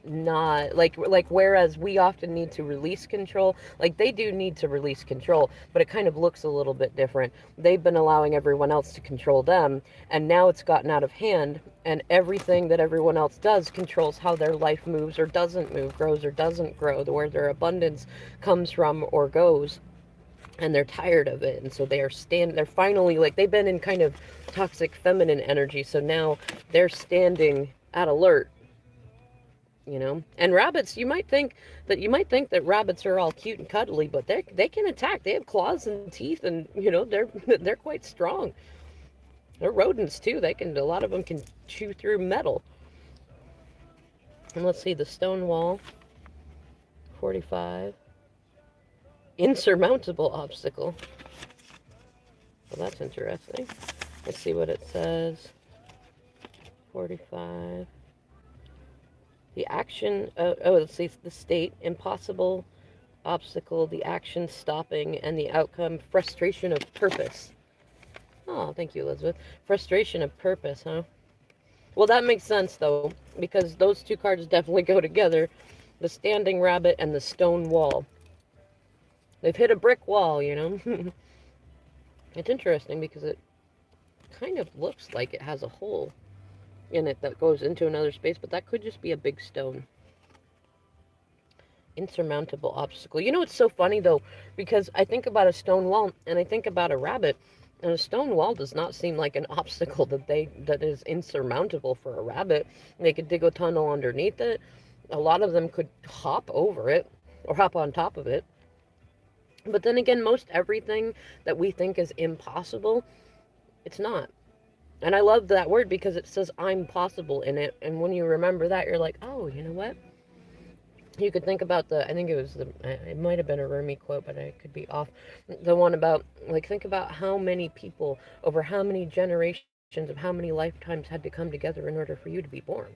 not like whereas we often need to release control, like they do need to release control, but it kind of looks a little bit different. They've been allowing everyone else to control them, and now it's gotten out of hand, and everything that everyone else does controls how their life moves or doesn't move, grows or doesn't grow, where their abundance comes from or goes. And they're tired of it, and so they're finally, like, they've been in kind of toxic feminine energy, so now they're standing at alert, you know. And rabbits, you might think that rabbits are all cute and cuddly, but they can attack. They have claws and teeth, and they're they're quite strong. They're rodents too. A lot of them can chew through metal. And let's see, the Stonewall, 45, insurmountable obstacle. Well, that's interesting. Let's see what it says. 45. The action, let's see, the state, impossible obstacle, the action stopping, and the outcome, frustration of purpose. Oh, thank you, Elizabeth. Frustration of purpose, huh? Well, that makes sense, though, because those two cards definitely go together. The standing rabbit and the stone wall. They've hit a brick wall, you know? It's interesting because it kind of looks like it has a hole in it that goes into another space, but that could just be a big stone. Insurmountable obstacle. You know, it's so funny though, because I think about a stone wall and I think about a rabbit, and a stone wall does not seem like an obstacle that is insurmountable for a rabbit. They could dig a tunnel underneath it. A lot of them could hop over it or hop on top of it. But then again, most everything that we think is impossible, it's not. And I love that word because it says I'm possible in it. And when you remember that, you're like, oh, you know what? You could think about I think it might have been a Rumi quote, but I could be off. The one about, like, think about how many people over how many generations of how many lifetimes had to come together in order for you to be born.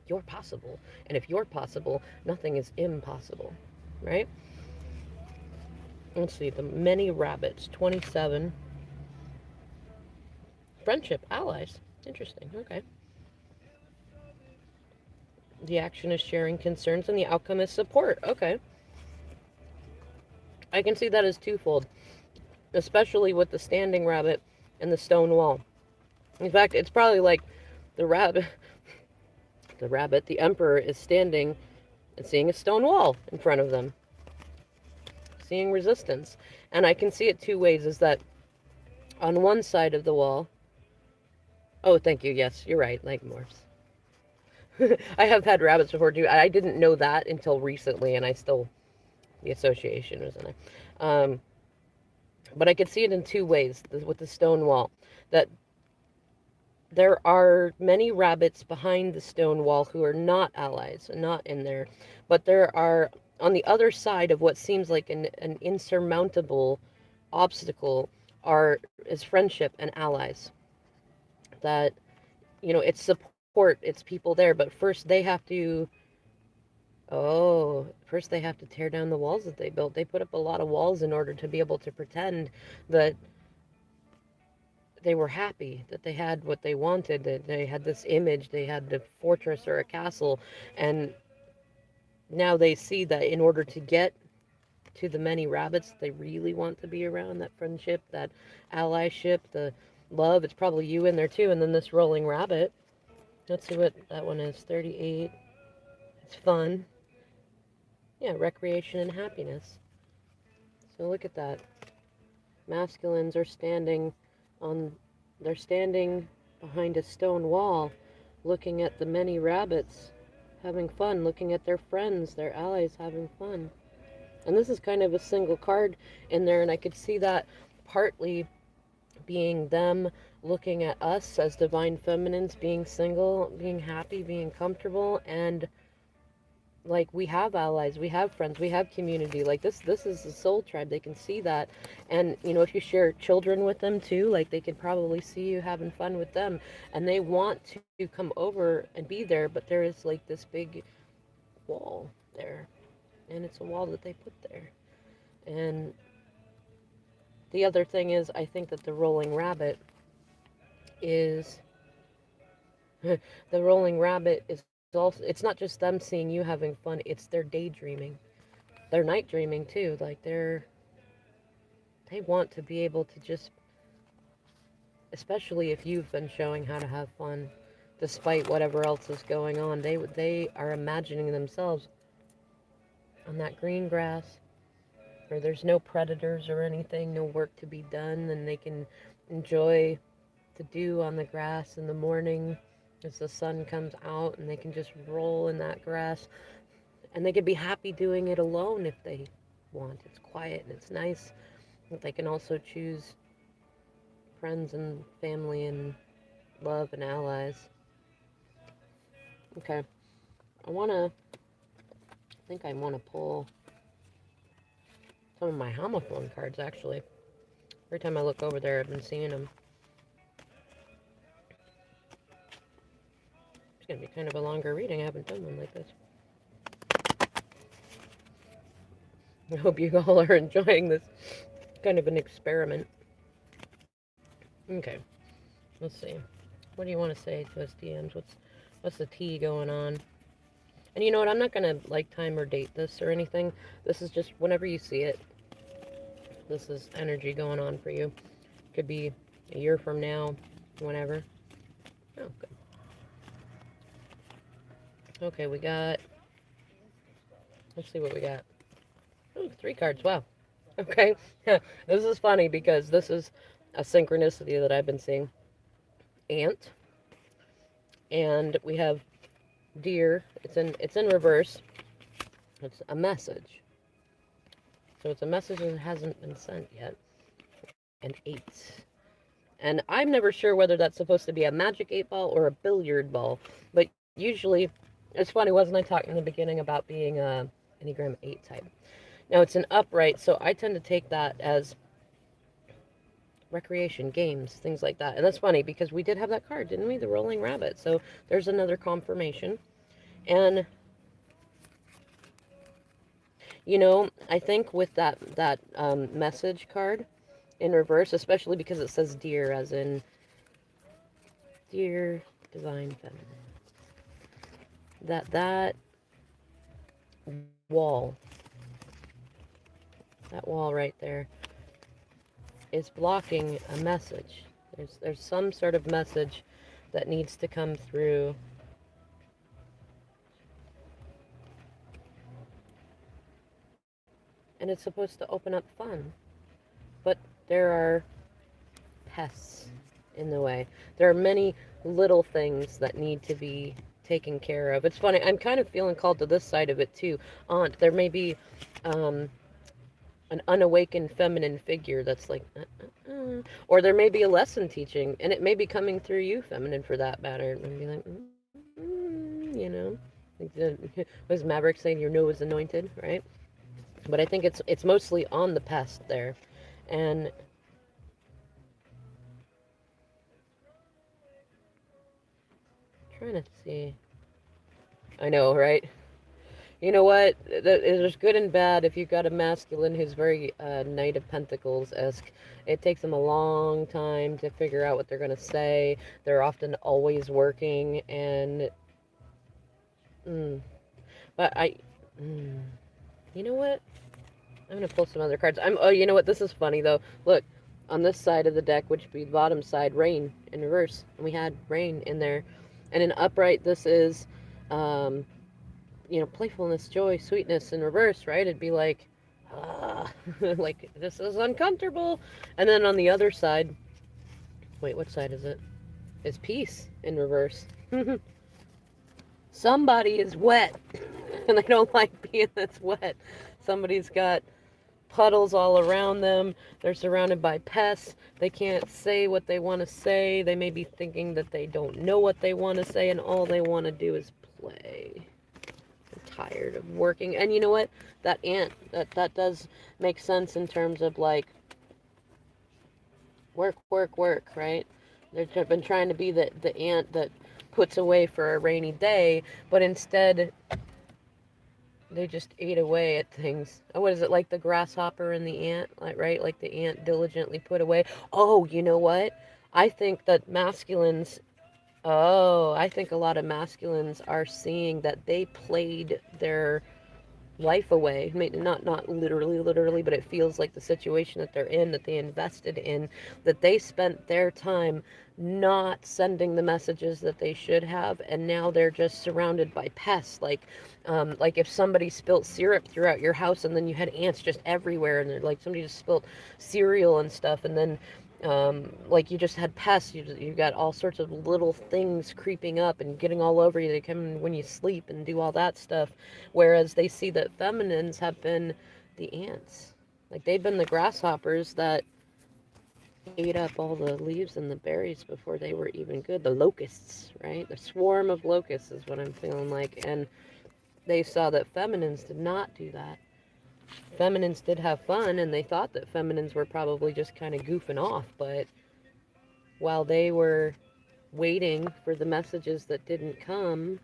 You're possible. And if you're possible, nothing is impossible, right? Let's see, the many rabbits, 27. Friendship, allies. Interesting, okay. The action is sharing concerns, and the outcome is support. Okay. I can see that as twofold, especially with the standing rabbit and the stone wall. In fact, it's probably like the rabbit, the emperor is standing and seeing a stone wall in front of them, seeing resistance. And I can see it two ways, is that on one side of the wall, oh, thank you, yes, you're right, like morphs. I have had rabbits before too. I didn't know that until recently, and the association was in there. But I could see it in two ways with the stone wall. That there are many rabbits behind the stone wall who are not allies, not in there. But there are, on the other side of what seems like an insurmountable obstacle, is friendship and allies. That, it's support, it's people there, but first they have to tear down the walls that they built. They put up a lot of walls in order to be able to pretend that they were happy, that they had what they wanted, that they had this image, they had a fortress or a castle, and now they see that in order to get to the many rabbits they really want to be around, that friendship, that allyship, the love, it's probably you in there too, and then this rolling rabbit. Let's see what that one is, 38. It's fun. Yeah, recreation and happiness. So look at that. Masculines are they're standing behind a stone wall, looking at the many rabbits, having fun, looking at their friends, their allies having fun. And this is kind of a single card in there, and I could see that partly being them looking at us as divine feminines, being single, being happy, being comfortable, and like, we have allies, we have friends, we have community. Like, this is the soul tribe. They can see that. And if you share children with them too, like, they could probably see you having fun with them, and they want to come over and be there, but there is like this big wall there, and it's a wall that they put there. And the other thing is, I think that the rolling rabbit is also, it's not just them seeing you having fun, it's their daydreaming. They're night dreaming too. Like they want to be able to just, especially if you've been showing how to have fun despite whatever else is going on. They are imagining themselves on that green grass where there's no predators or anything, no work to be done, and they can enjoy the dew on the grass in the morning as the sun comes out, and they can just roll in that grass, and they could be happy doing it alone if they want. It's quiet and it's nice. But they can also choose friends and family and love and allies. Okay, I think I want to pull some of my homophone cards actually. Every time I look over there, I've been seeing them. It's going to be kind of a longer reading. I haven't done one like this. I hope you all are enjoying this kind of an experiment. Okay, let's see. What do you want to say to us, DMs? What's the tea going on? And you know what? I'm not gonna like time or date this or anything. This is just whenever you see it. This is energy going on for you. Could be a year from now, whenever. Oh, good. Okay, we got. Let's see what we got. Oh, 3 cards. Wow. Okay. This is funny because this is a synchronicity that I've been seeing. Ant. And we have deer. It's in reverse. It's a message. So it's a message that hasn't been sent yet. And 8. And I'm never sure whether that's supposed to be a magic 8-ball or a billiard ball. But usually, it's funny, wasn't I talking in the beginning about being a Enneagram 8 type? Now it's an upright, so I tend to take that as recreation, games, things like that. And that's funny because we did have that card, didn't we? The rolling rabbit. So there's another confirmation. And you know, I think with that message card in reverse, especially because it says dear, as in dear divine feminine, that wall, that wall right there, is blocking a message. There's some sort of message that needs to come through. And it's supposed to open up fun. But there are pests in the way. There are many little things that need to be taken care of. It's funny, I'm kind of feeling called to this side of it too. Aunt, there may be an unawakened feminine figure that's like, or there may be a lesson teaching, and it may be coming through you, feminine, for that matter. And be like, you know, was Maverick saying your nose is anointed, right? But I think it's mostly on the pest there, and trying to see. I know, right? You know what? There's good and bad. If you've got a masculine who's very Knight of Pentacles-esque, it takes them a long time to figure out what they're going to say. They're often always working, and... but you know what? I'm going to pull some other cards. Oh, you know what? This is funny, though. Look, on this side of the deck, which would be the bottom side, rain in reverse. And we had rain in there. And in upright, this is... you know, playfulness, joy, sweetness in reverse, right? It'd be like, like, this is uncomfortable. And then on the other side, wait, what side is it? It's peace in reverse. Somebody is wet, and I don't like being this wet. Somebody's got puddles all around them. They're surrounded by pests. They can't say what they want to say. They may be thinking that they don't know what they want to say, and all they want to do is play. Tired of working. And you know what, that ant, that does make sense in terms of like work, right? They've been trying to be the ant that puts away for a rainy day, but instead they just ate away at things. Oh, what is it, like the grasshopper and the ant, like, right? Like the ant diligently put away. Oh, you know what, I think that masculines Oh, I think a lot of masculines are seeing that they played their life away. Not literally, but it feels like the situation that they're in, that they invested in, that they spent their time not sending the messages that they should have, and now they're just surrounded by pests. Like if somebody spilt syrup throughout your house, and then you had ants just everywhere, and like somebody just spilt cereal and stuff, and then like you just had pests. You got all sorts of little things creeping up and getting all over you. They come in when you sleep and do all that stuff. Whereas they see that feminines have been the ants. Like they've been the grasshoppers that ate up all the leaves and the berries before they were even good. The locusts, right? The swarm of locusts is what I'm feeling like. And they saw that feminines did not do that. Feminines did have fun, and they thought that feminines were probably just kind of goofing off. But while they were waiting for the messages that didn't come,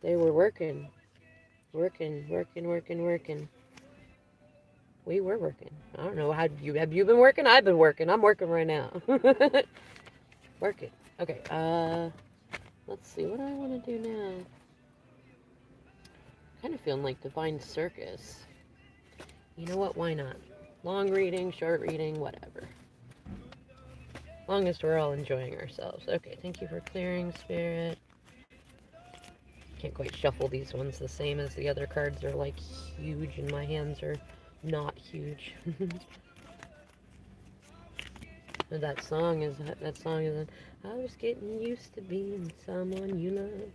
they were working, working. We were working. I don't know. Have you been working? I've been working. I'm working right now. Working. Okay. Let's see what I want to do now. Kind of feeling like Divine Circus. You know what? Why not? Long reading, short reading, whatever. Long as we're all enjoying ourselves. Okay. Thank you for clearing, Spirit. Can't quite shuffle these ones the same as the other cards. Are like huge, and my hands are not huge. That song is I was getting used to being someone you love.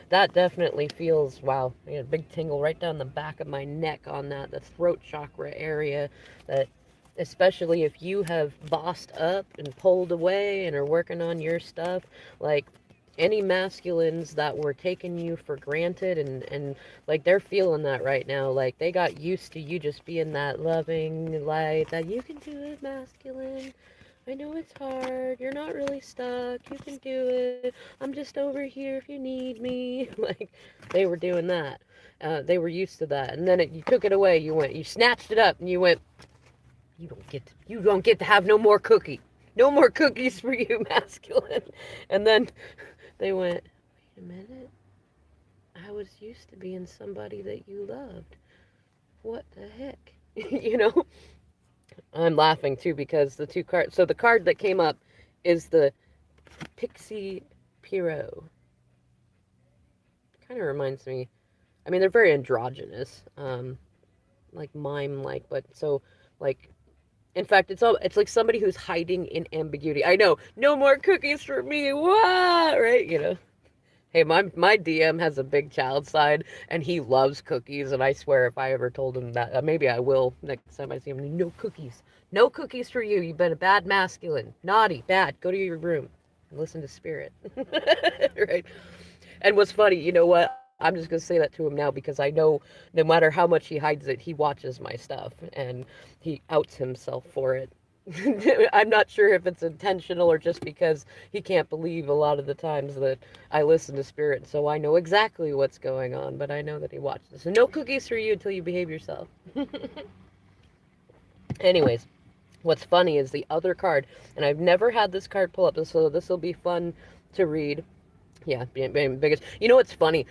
That definitely feels, wow. I got a big tingle right down the back of my neck on that, the throat chakra area. That especially if you have bossed up and pulled away and are working on your stuff, like any masculines that were taking you for granted, and like they're feeling that right now. Like they got used to you just being that loving light, that you can do it, masculine. I know it's hard. You're not really stuck. You can do it. I'm just over here if you need me. Like they were doing that. They were used to that, and then you took it away. You snatched it up, and you went. You don't get to have no more cookie. No more cookies for you, masculine. And then they went, wait a minute. I was used to being somebody that you loved. What the heck? you know? I'm laughing too because the two cards. So the card that came up is the Pixie Piro. Kind of reminds me. I mean, they're very androgynous, like mime like, but so like. In fact, it's like somebody who's hiding in ambiguity. I know, no more cookies for me. What? Right? Hey, my DM has a big child side, and he loves cookies. And I swear, if I ever told him that, maybe I will next time I see him. No cookies, no cookies for you. You've been a bad masculine, naughty, bad. Go to your room and listen to Spirit. Right? And what's funny, you know what? I'm just gonna say that to him now because I know no matter how much he hides it, he watches my stuff and he outs himself for it. I'm not sure if it's intentional or just because he can't believe a lot of the times that I listen to Spirit, so I know exactly what's going on, but I know that he watches. So no cookies for you until you behave yourself. Anyways, what's funny is the other card, and I've never had this card pull up, so this will be fun to read. Yeah, being biggest. You know what's funny?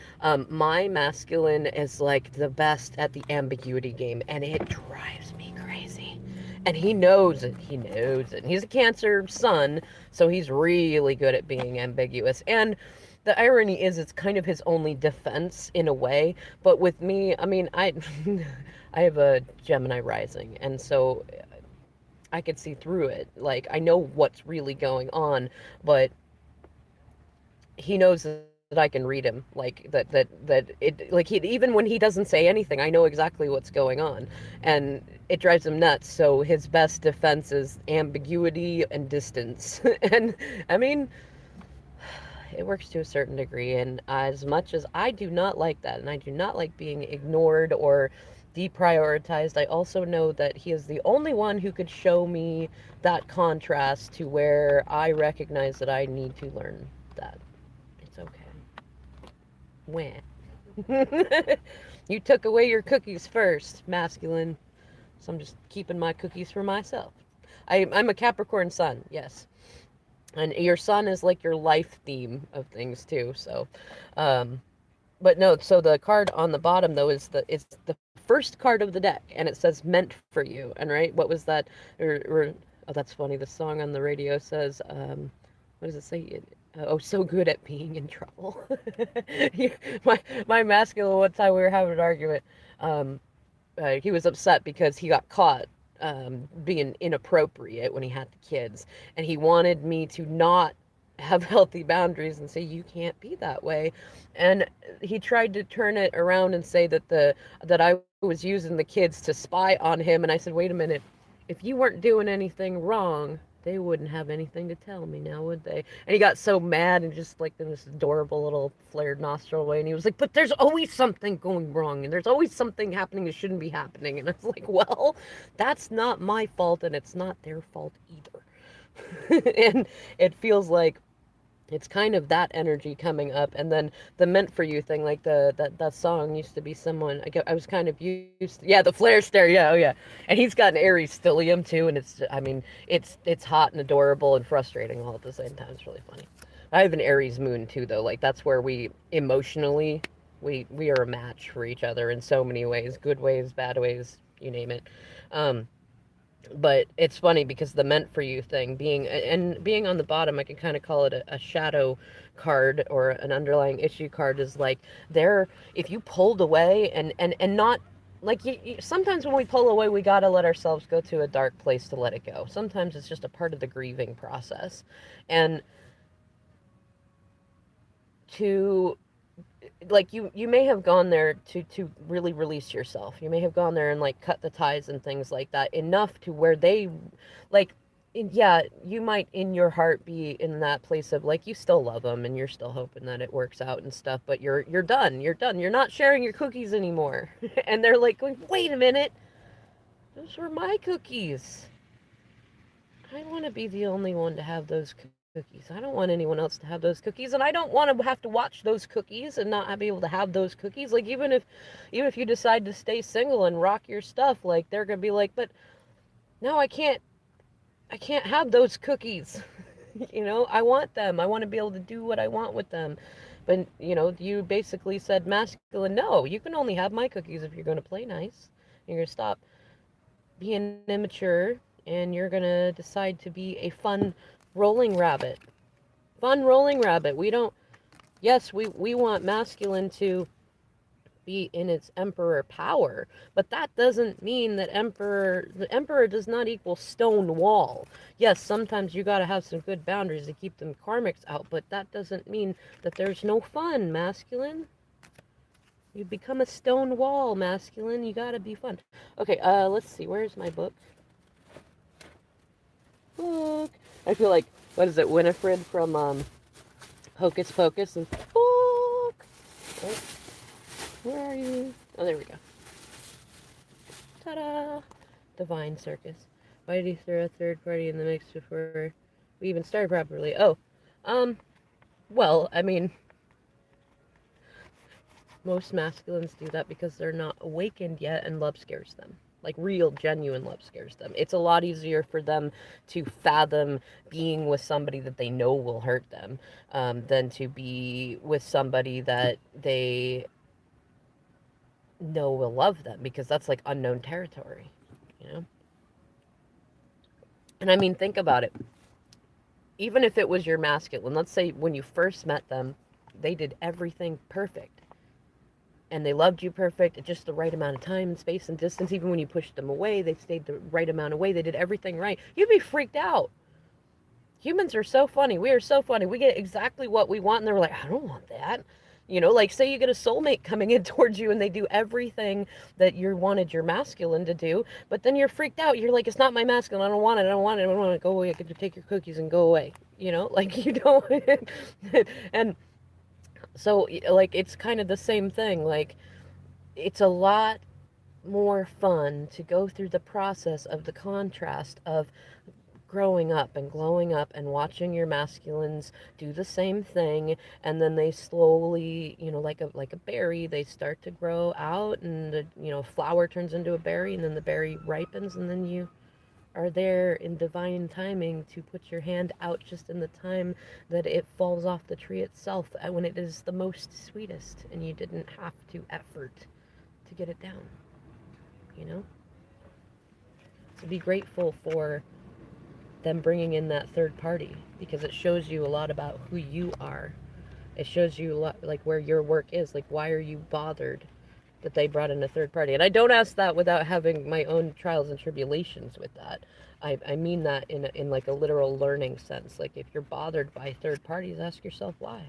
My masculine is like the best at the ambiguity game, and it drives me crazy. And he knows it. He knows it. He's a Cancer sun, so he's really good at being ambiguous. And the irony is, it's kind of his only defense in a way. But with me, I mean, I have a Gemini rising, and so I could see through it. Like I know what's really going on, but he knows that I can read him, like even when he doesn't say anything, I know exactly what's going on, and it drives him nuts. So his best defense is ambiguity and distance. And I mean, it works to a certain degree, and as much as I do not like that, and I do not like being ignored or deprioritized, I also know that he is the only one who could show me that contrast to where I recognize that I need to learn that. It's okay. When? You took away your cookies first, masculine. So I'm just keeping my cookies for myself. I'm a Capricorn sun, yes. And your sun is like your life theme of things too. So, um, but no, so the card on the bottom though is the first card of the deck, and it says "meant for you." And right, what was that? Oh, that's funny. The song on the radio says, "What does it say?" Oh, so good at being in trouble. my my masculine. One time we were having an argument. Um, he was upset because he got caught being inappropriate when he had the kids, and he wanted me to not have healthy boundaries and say you can't be that way. And he tried to turn it around and say that I was using the kids to spy on him, and I said, wait a minute, if you weren't doing anything wrong, they wouldn't have anything to tell me now, would they? And he got so mad and just like in this adorable little flared nostril way, and he was like, but there's always something going wrong, and there's always something happening that shouldn't be happening. And I was like, well, that's not my fault, and it's not their fault either. And it feels like it's kind of that energy coming up, and then the meant for you thing, like that song used to be someone I was kind of used to, yeah, the flare stare, yeah, oh yeah. And he's got an Aries stellium too, and it's, I mean, it's hot and adorable and frustrating all at the same time. It's really funny. I have an Aries moon too, though. Like that's where we emotionally, we are a match for each other in so many ways, good ways, bad ways, you name it. um but it's funny because the meant for you thing being on the bottom, I can kind of call it a shadow card or an underlying issue card, is like there, if you pulled away and not like sometimes when we pull away, we got to let ourselves go to a dark place to let it go. Sometimes it's just a part of the grieving process. And to like you may have gone there to really release yourself. You may have gone there and like cut the ties and things like that enough to where they like yeah, you might in your heart be in that place of like you still love them and you're still hoping that it works out and stuff, but you're done. You're done. You're not sharing your cookies anymore. And they're like going, "Wait a minute. Those were my cookies. I want to be the only one to have those cookies. I don't want anyone else to have those cookies, and I don't want to have to watch those cookies and not be able to have those cookies. Like even if you decide to stay single and rock your stuff, like they're gonna be like, but no, I can't have those cookies. I want them. I want to be able to do what I want with them. But you basically said masculine. No, you can only have my cookies if you're going to play nice. You're going to stop being immature, and you're going to decide to be a fun rolling rabbit. Fun rolling rabbit. We don't, yes, we want masculine to be in its emperor power, but that doesn't mean that the emperor does not equal Stonewall. Yes, sometimes you got to have some good boundaries to keep them karmics out, but that doesn't mean that there's no fun, masculine. You become a stone wall, masculine. You gotta be fun. Okay, let's see. Where's my book? Book. I feel like, what is it, Winifred from Hocus Pocus and book. Oh, where are you? Oh, there we go. Ta-da! Divine Circus. Why did he throw a third party in the mix before we even started properly? Oh, um, well, I mean, most masculines do that because they're not awakened yet and love scares them. Like real, genuine love scares them. It's a lot easier for them to fathom being with somebody that they know will hurt them than to be with somebody that they know will love them, because that's like unknown territory, you know? And I mean, think about it. Even if it was your masculine, let's say when you first met them, they did everything perfect and they loved you perfect at just the right amount of time, space, and distance. Even when you pushed them away, they stayed the right amount away. They did everything right. You'd be freaked out. Humans are so funny. We are so funny. We get exactly what we want, and they're like, I don't want that. Like say you get a soulmate coming in towards you and they do everything that you wanted your masculine to do, but then you're freaked out. You're like, it's not my masculine. I don't want it. I don't want it. I don't want it. Go away. I could take your cookies and go away. Like you don't. And so, like, it's kind of the same thing. Like, it's a lot more fun to go through the process of the contrast of growing up and glowing up and watching your masculines do the same thing, and then they slowly, like a berry, they start to grow out, and the flower turns into a berry, and then the berry ripens, and then you are there in divine timing to put your hand out just in the time that it falls off the tree itself when it is the most sweetest and you didn't have to effort to get it down, you know? So be grateful for them bringing in that third party because it shows you a lot about who you are. It shows you a lot, like where your work is. Like, why are you bothered that they brought in a third party? And I don't ask that without having my own trials and tribulations with that. I mean that in like a literal learning sense. Like, if you're bothered by third parties, ask yourself why.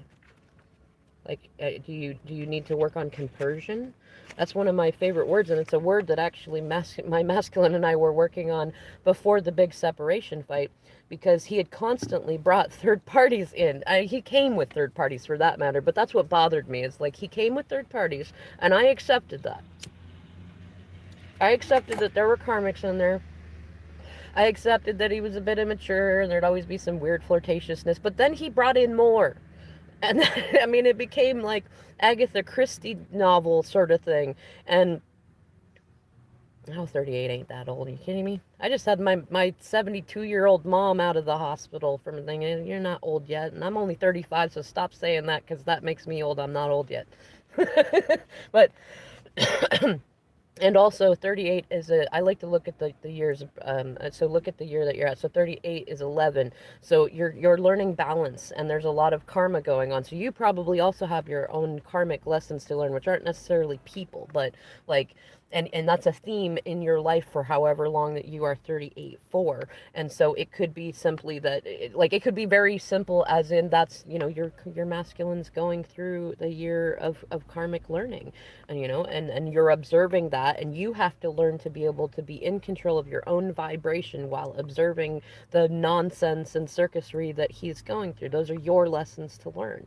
Like, do you need to work on compersion? That's one of my favorite words, and it's a word that actually my masculine and I were working on before the big separation fight, because he had constantly brought third parties in. He came with third parties for that matter, but that's what bothered me. Is like he came with third parties, and I accepted that. I accepted that there were karmics in there. I accepted that he was a bit immature, and there'd always be some weird flirtatiousness. But then he brought in more. And I mean, it became like Agatha Christie novel sort of thing. And oh, 38 ain't that old. Are you kidding me? I just had my 72-year-old mom out of the hospital from a thing. You're not old yet. And I'm only 35, so stop saying that because that makes me old. I'm not old yet. But and also 38 is I like to look at the years, so look at the year that you're at. So 38 is 11, so you're learning balance, and there's a lot of karma going on, so you probably also have your own karmic lessons to learn, which aren't necessarily people, but like, and that's a theme in your life for however long that you are 38 for. And so it could be simply that like it could be very simple, as in that's, your masculine's going through the year of karmic learning, and and you're observing that, and you have to learn to be able to be in control of your own vibration while observing the nonsense and circusry that he's going through. Those are your lessons to learn.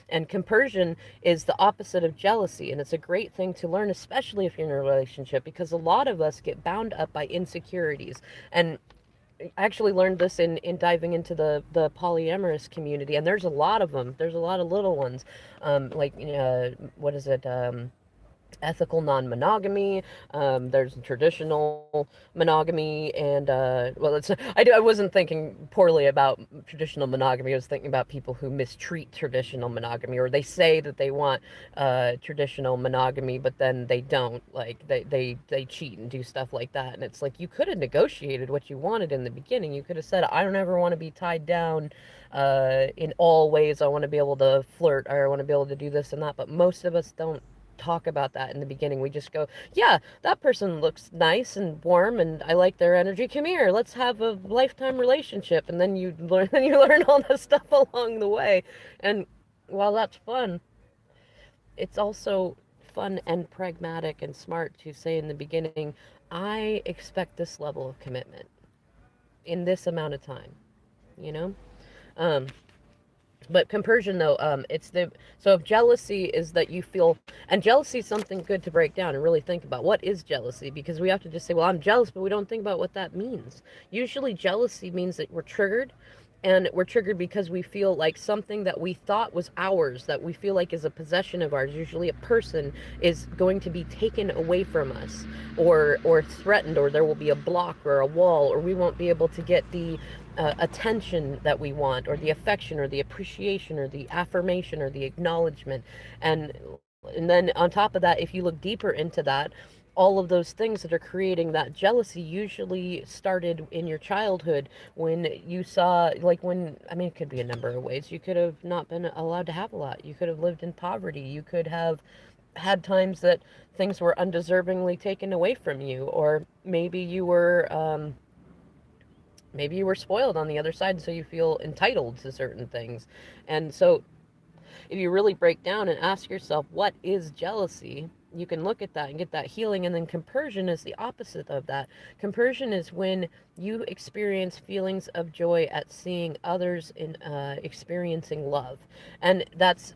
And compersion is the opposite of jealousy, and it's a great thing to learn, especially if you're in a relationship, because a lot of us get bound up by insecurities. And I actually learned this in diving into the polyamorous community, and there's a lot of them. There's a lot of little ones, like what is it? Ethical non-monogamy. There's traditional monogamy, and well, I wasn't thinking poorly about traditional monogamy. I was thinking about people who mistreat traditional monogamy, or they say that they want traditional monogamy, but then they don't. Like they cheat and do stuff like that, and it's like you could have negotiated what you wanted in the beginning. You could have said, I don't ever want to be tied down in all ways. I want to be able to flirt, or I want to be able to do this and that. But most of us don't talk about that in the beginning. We just go, yeah, that person looks nice and warm and I like their energy. Come here, let's have a lifetime relationship. And then you learn all this stuff along the way. And while that's fun, it's also fun and pragmatic and smart to say in the beginning, I expect this level of commitment in this amount of time, you know? Um, but compersion, though, so if jealousy is that you feel, and jealousy is something good to break down and really think about. What is jealousy? Because we have to just say, well, I'm jealous, but we don't think about what that means. Usually jealousy means that we're triggered, and we're triggered because we feel like something that we thought was ours, that we feel like is a possession of ours, usually a person, is going to be taken away from us, or threatened, or there will be a block or a wall, or we won't be able to get the attention that we want, or the affection, or the appreciation, or the affirmation, or the acknowledgement. And then on top of that, if you look deeper into that, all of those things that are creating that jealousy usually started in your childhood, when you saw, like, I mean, it could be a number of ways. You could have not been allowed to have a lot. You could have lived in poverty. You could have had times that things were undeservingly taken away from you, or maybe you were spoiled on the other side, so you feel entitled to certain things. And so if you really break down and ask yourself, what is jealousy? You can look at that and get that healing. And then compersion is the opposite of that. Compersion is when you experience feelings of joy at seeing others in experiencing love. And that's,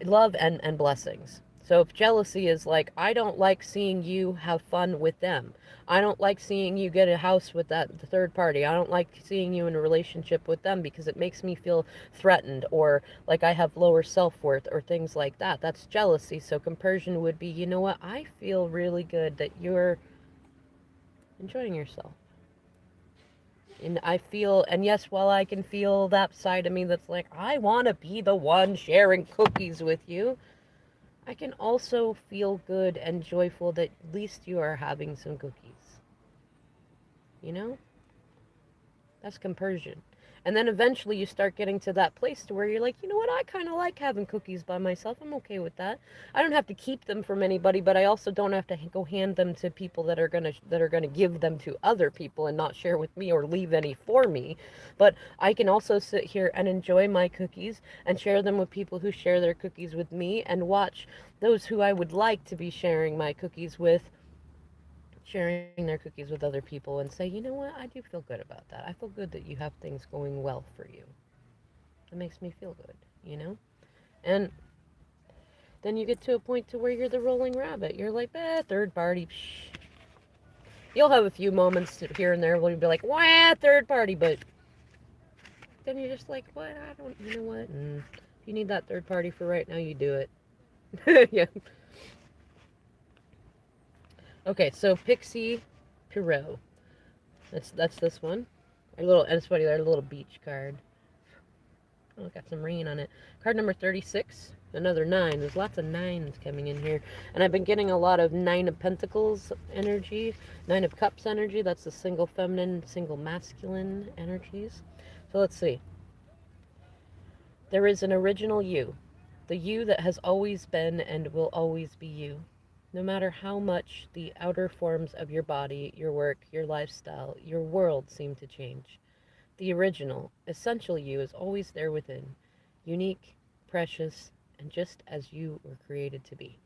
love and blessings. So if jealousy is like, I don't like seeing you have fun with them. I don't like seeing you get a house with the third party. I don't like seeing you in a relationship with them because it makes me feel threatened, or like I have lower self-worth, or things like that. That's jealousy. So compersion would be, you know what? I feel really good that you're enjoying yourself. And I feel, and yes, while I can feel that side of me that's like, I want to be the one sharing cookies with you, I can also feel good and joyful that at least you are having some cookies. You know? That's compersion. And then eventually you start getting to that place to where you're like, you know what, I kind of like having cookies by myself. I'm okay with that. I don't have to keep them from anybody, but I also don't have to go hand them to people that are gonna give them to other people and not share with me or leave any for me. But I can also sit here and enjoy my cookies and share them with people who share their cookies with me and watch those who I would like to be sharing my cookies with sharing their cookies with other people and say, you know what, I do feel good about that. I feel good that you have things going well for you. It makes me feel good, you know? And then you get to a point to where you're the rolling rabbit. You're like, third party. Psh. You'll have a few moments here and there where you'll be like, wah, third party. But then you're just like, what? I don't, you know what? If you need that third party for right now, you do it. Yeah. Okay, so Pixie Pierrot. That's this one. A little, and it's funny, there's a little beach card. Oh, got some rain on it. Card number 36. Another 9. There's lots of 9s coming in here. And I've been getting a lot of 9 of Pentacles energy, 9 of Cups energy. That's the single feminine, single masculine energies. So let's see. There is an original you. The you that has always been and will always be you. No matter how much the outer forms of your body, your work, your lifestyle, your world seem to change. The original, essential you is always there within, unique, precious, and just as you were created to be.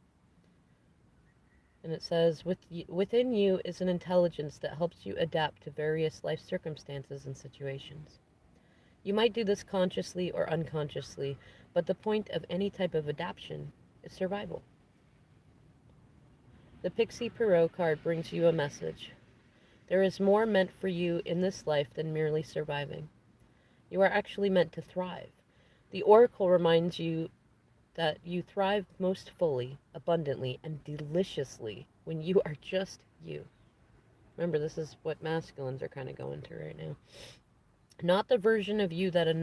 And it says, within you is an intelligence that helps you adapt to various life circumstances and situations. You might do this consciously or unconsciously, but the point of any type of adaptation is survival. The Pixie Pierrot card brings you a message. There is more meant for you in this life than merely surviving. You are actually meant to thrive. The Oracle reminds you that you thrive most fully, abundantly, and deliciously when you are just you. Remember, this is what masculines are kind of going to right now. Not the version of you that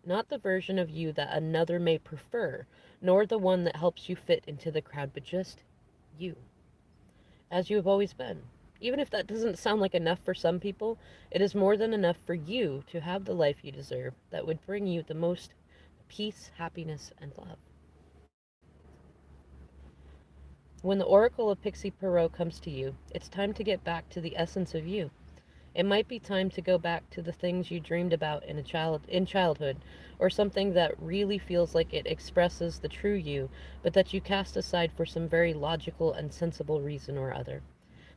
not the version of you that another may prefer, nor the one that helps you fit into the crowd, but just you, as you have always been. Even if that doesn't sound like enough for some people, it is more than enough for you to have the life you deserve that would bring you the most peace, happiness, and love. When the Oracle of Pixie Pierrot comes to you, it's time to get back to the essence of you. It might be time to go back to the things you dreamed about in childhood, or something that really feels like it expresses the true you, but that you cast aside for some very logical and sensible reason or other.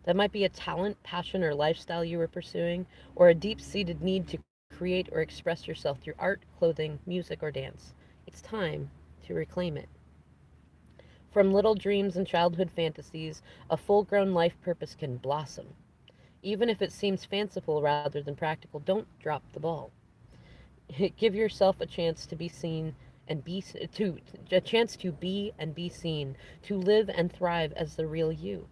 That might be a talent, passion, or lifestyle you were pursuing, or a deep-seated need to create or express yourself through art, clothing, music, or dance. It's time to reclaim it. From little dreams and childhood fantasies, a full-grown life purpose can blossom. Even if it seems fanciful rather than practical, don't drop the ball. Give yourself a chance to be seen and be to a chance to be and be seen, to live and thrive as the real you.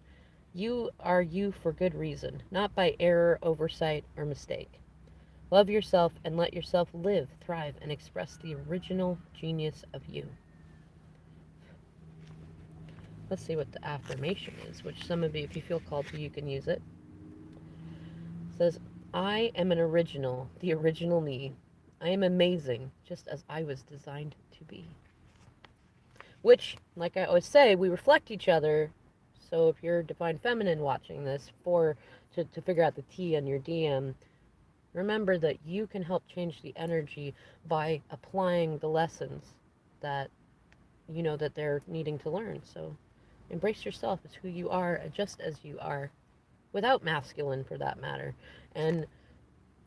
You are you for good reason, not by error, oversight, or mistake. Love yourself and let yourself live, thrive, and express the original genius of you. Let's see what the affirmation is, which some of you, if you feel called to, you can use it. It says, I am an original, the original me. I am amazing, just as I was designed to be. Which, like I always say, we reflect each other. So if you're Divine Feminine watching this, to figure out the T on your DM, remember that you can help change the energy by applying the lessons that you know that they're needing to learn. So embrace yourself as who you are, just as you are, without masculine for that matter. And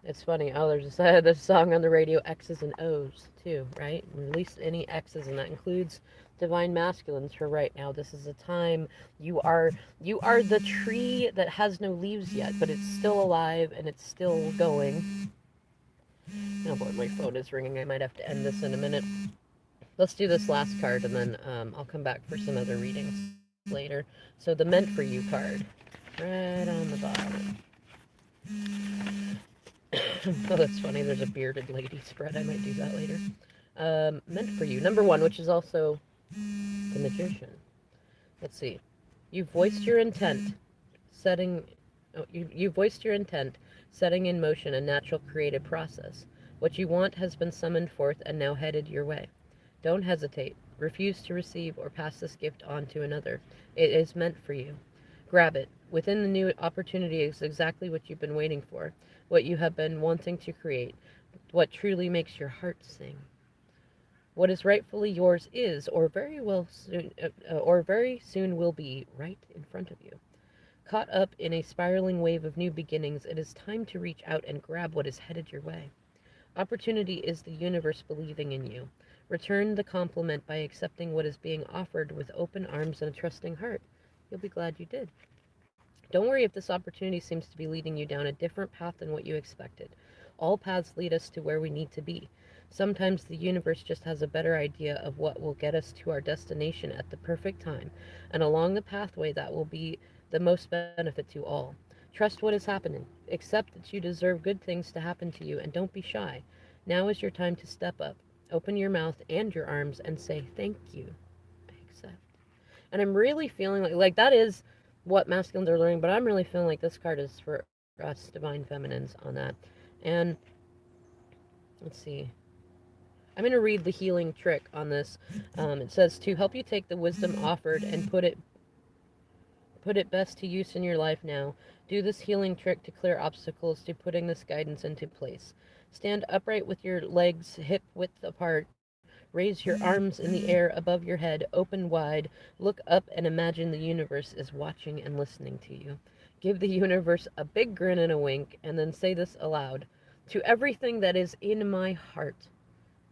it's funny, oh, there's this song on the radio, X's and O's, too, right? Release any X's, and that includes divine masculines for right now. This is a time you are the tree that has no leaves yet, but it's still alive and it's still going. Oh boy, my phone is ringing. I might have to end this in a minute. Let's do this last card, and then I'll come back for some other readings later. So the meant for you card, right on the bottom. Oh, that's funny. There's a bearded lady spread. I might do that later. Meant for you. Number one, which is also the magician. Let's see. You voiced your intent, setting. Oh, you voiced your intent, setting in motion a natural creative process. What you want has been summoned forth and now headed your way. Don't hesitate. Refuse to receive or pass this gift on to another. It is meant for you. Grab it. Within the new opportunity is exactly what you've been waiting for, what you have been wanting to create, what truly makes your heart sing. What is rightfully yours is, or very soon will be, right in front of you. Caught up in a spiraling wave of new beginnings, it is time to reach out and grab what is headed your way. Opportunity is the universe believing in you. Return the compliment by accepting what is being offered with open arms and a trusting heart. You'll be glad you did. Don't worry if this opportunity seems to be leading you down a different path than what you expected. All paths lead us to where we need to be. Sometimes the universe just has a better idea of what will get us to our destination at the perfect time, and along the pathway that will be the most benefit to all. Trust what is happening. Accept that you deserve good things to happen to you, and don't be shy. Now is your time to step up. Open your mouth and your arms and say, "Thank you. I accept." And I'm really feeling like that is what masculines are learning, but I'm really feeling like this card is for us divine feminines on that. And let's see. I'm going to read the healing trick on this. It says to help you take the wisdom offered and put it best to use in your life now. Do this healing trick to clear obstacles to putting this guidance into place. Stand upright with your legs hip width apart. Raise your arms in the air above your head, open wide. Look up and imagine the universe is watching and listening to you. Give the universe a big grin and a wink, and then say this aloud. To everything that is in my heart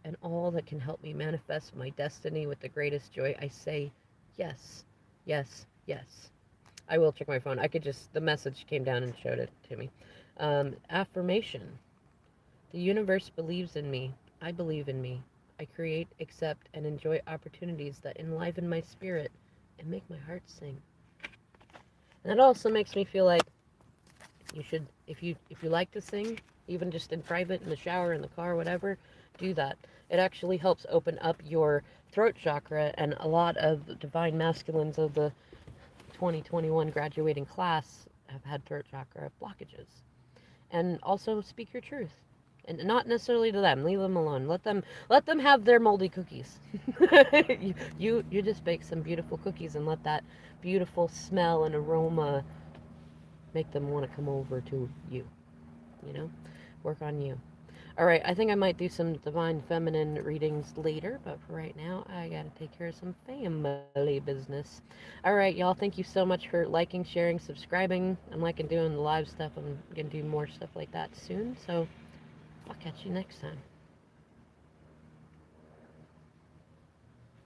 and all that can help me manifest my destiny with the greatest joy, I say yes, yes, yes. I will check my phone. The message came down and showed it to me. Affirmation. The universe believes in me. I believe in me. I create, accept, and enjoy opportunities that enliven my spirit and make my heart sing. And that also makes me feel like you should, if you like to sing, even just in private, in the shower, in the car, whatever, do that. It actually helps open up your throat chakra, and a lot of the divine masculines of the 2021 graduating class have had throat chakra blockages. And also speak your truth. And not necessarily to them. Leave them alone. Let them have their moldy cookies. You just bake some beautiful cookies and let that beautiful smell and aroma make them want to come over to you. You know? Work on you. All right, I think I might do some divine feminine readings later, but for right now, I gotta take care of some family business. All right, y'all, thank you so much for liking, sharing, subscribing. I'm liking doing the live stuff. I'm gonna do more stuff like that soon, so I'll catch you next time.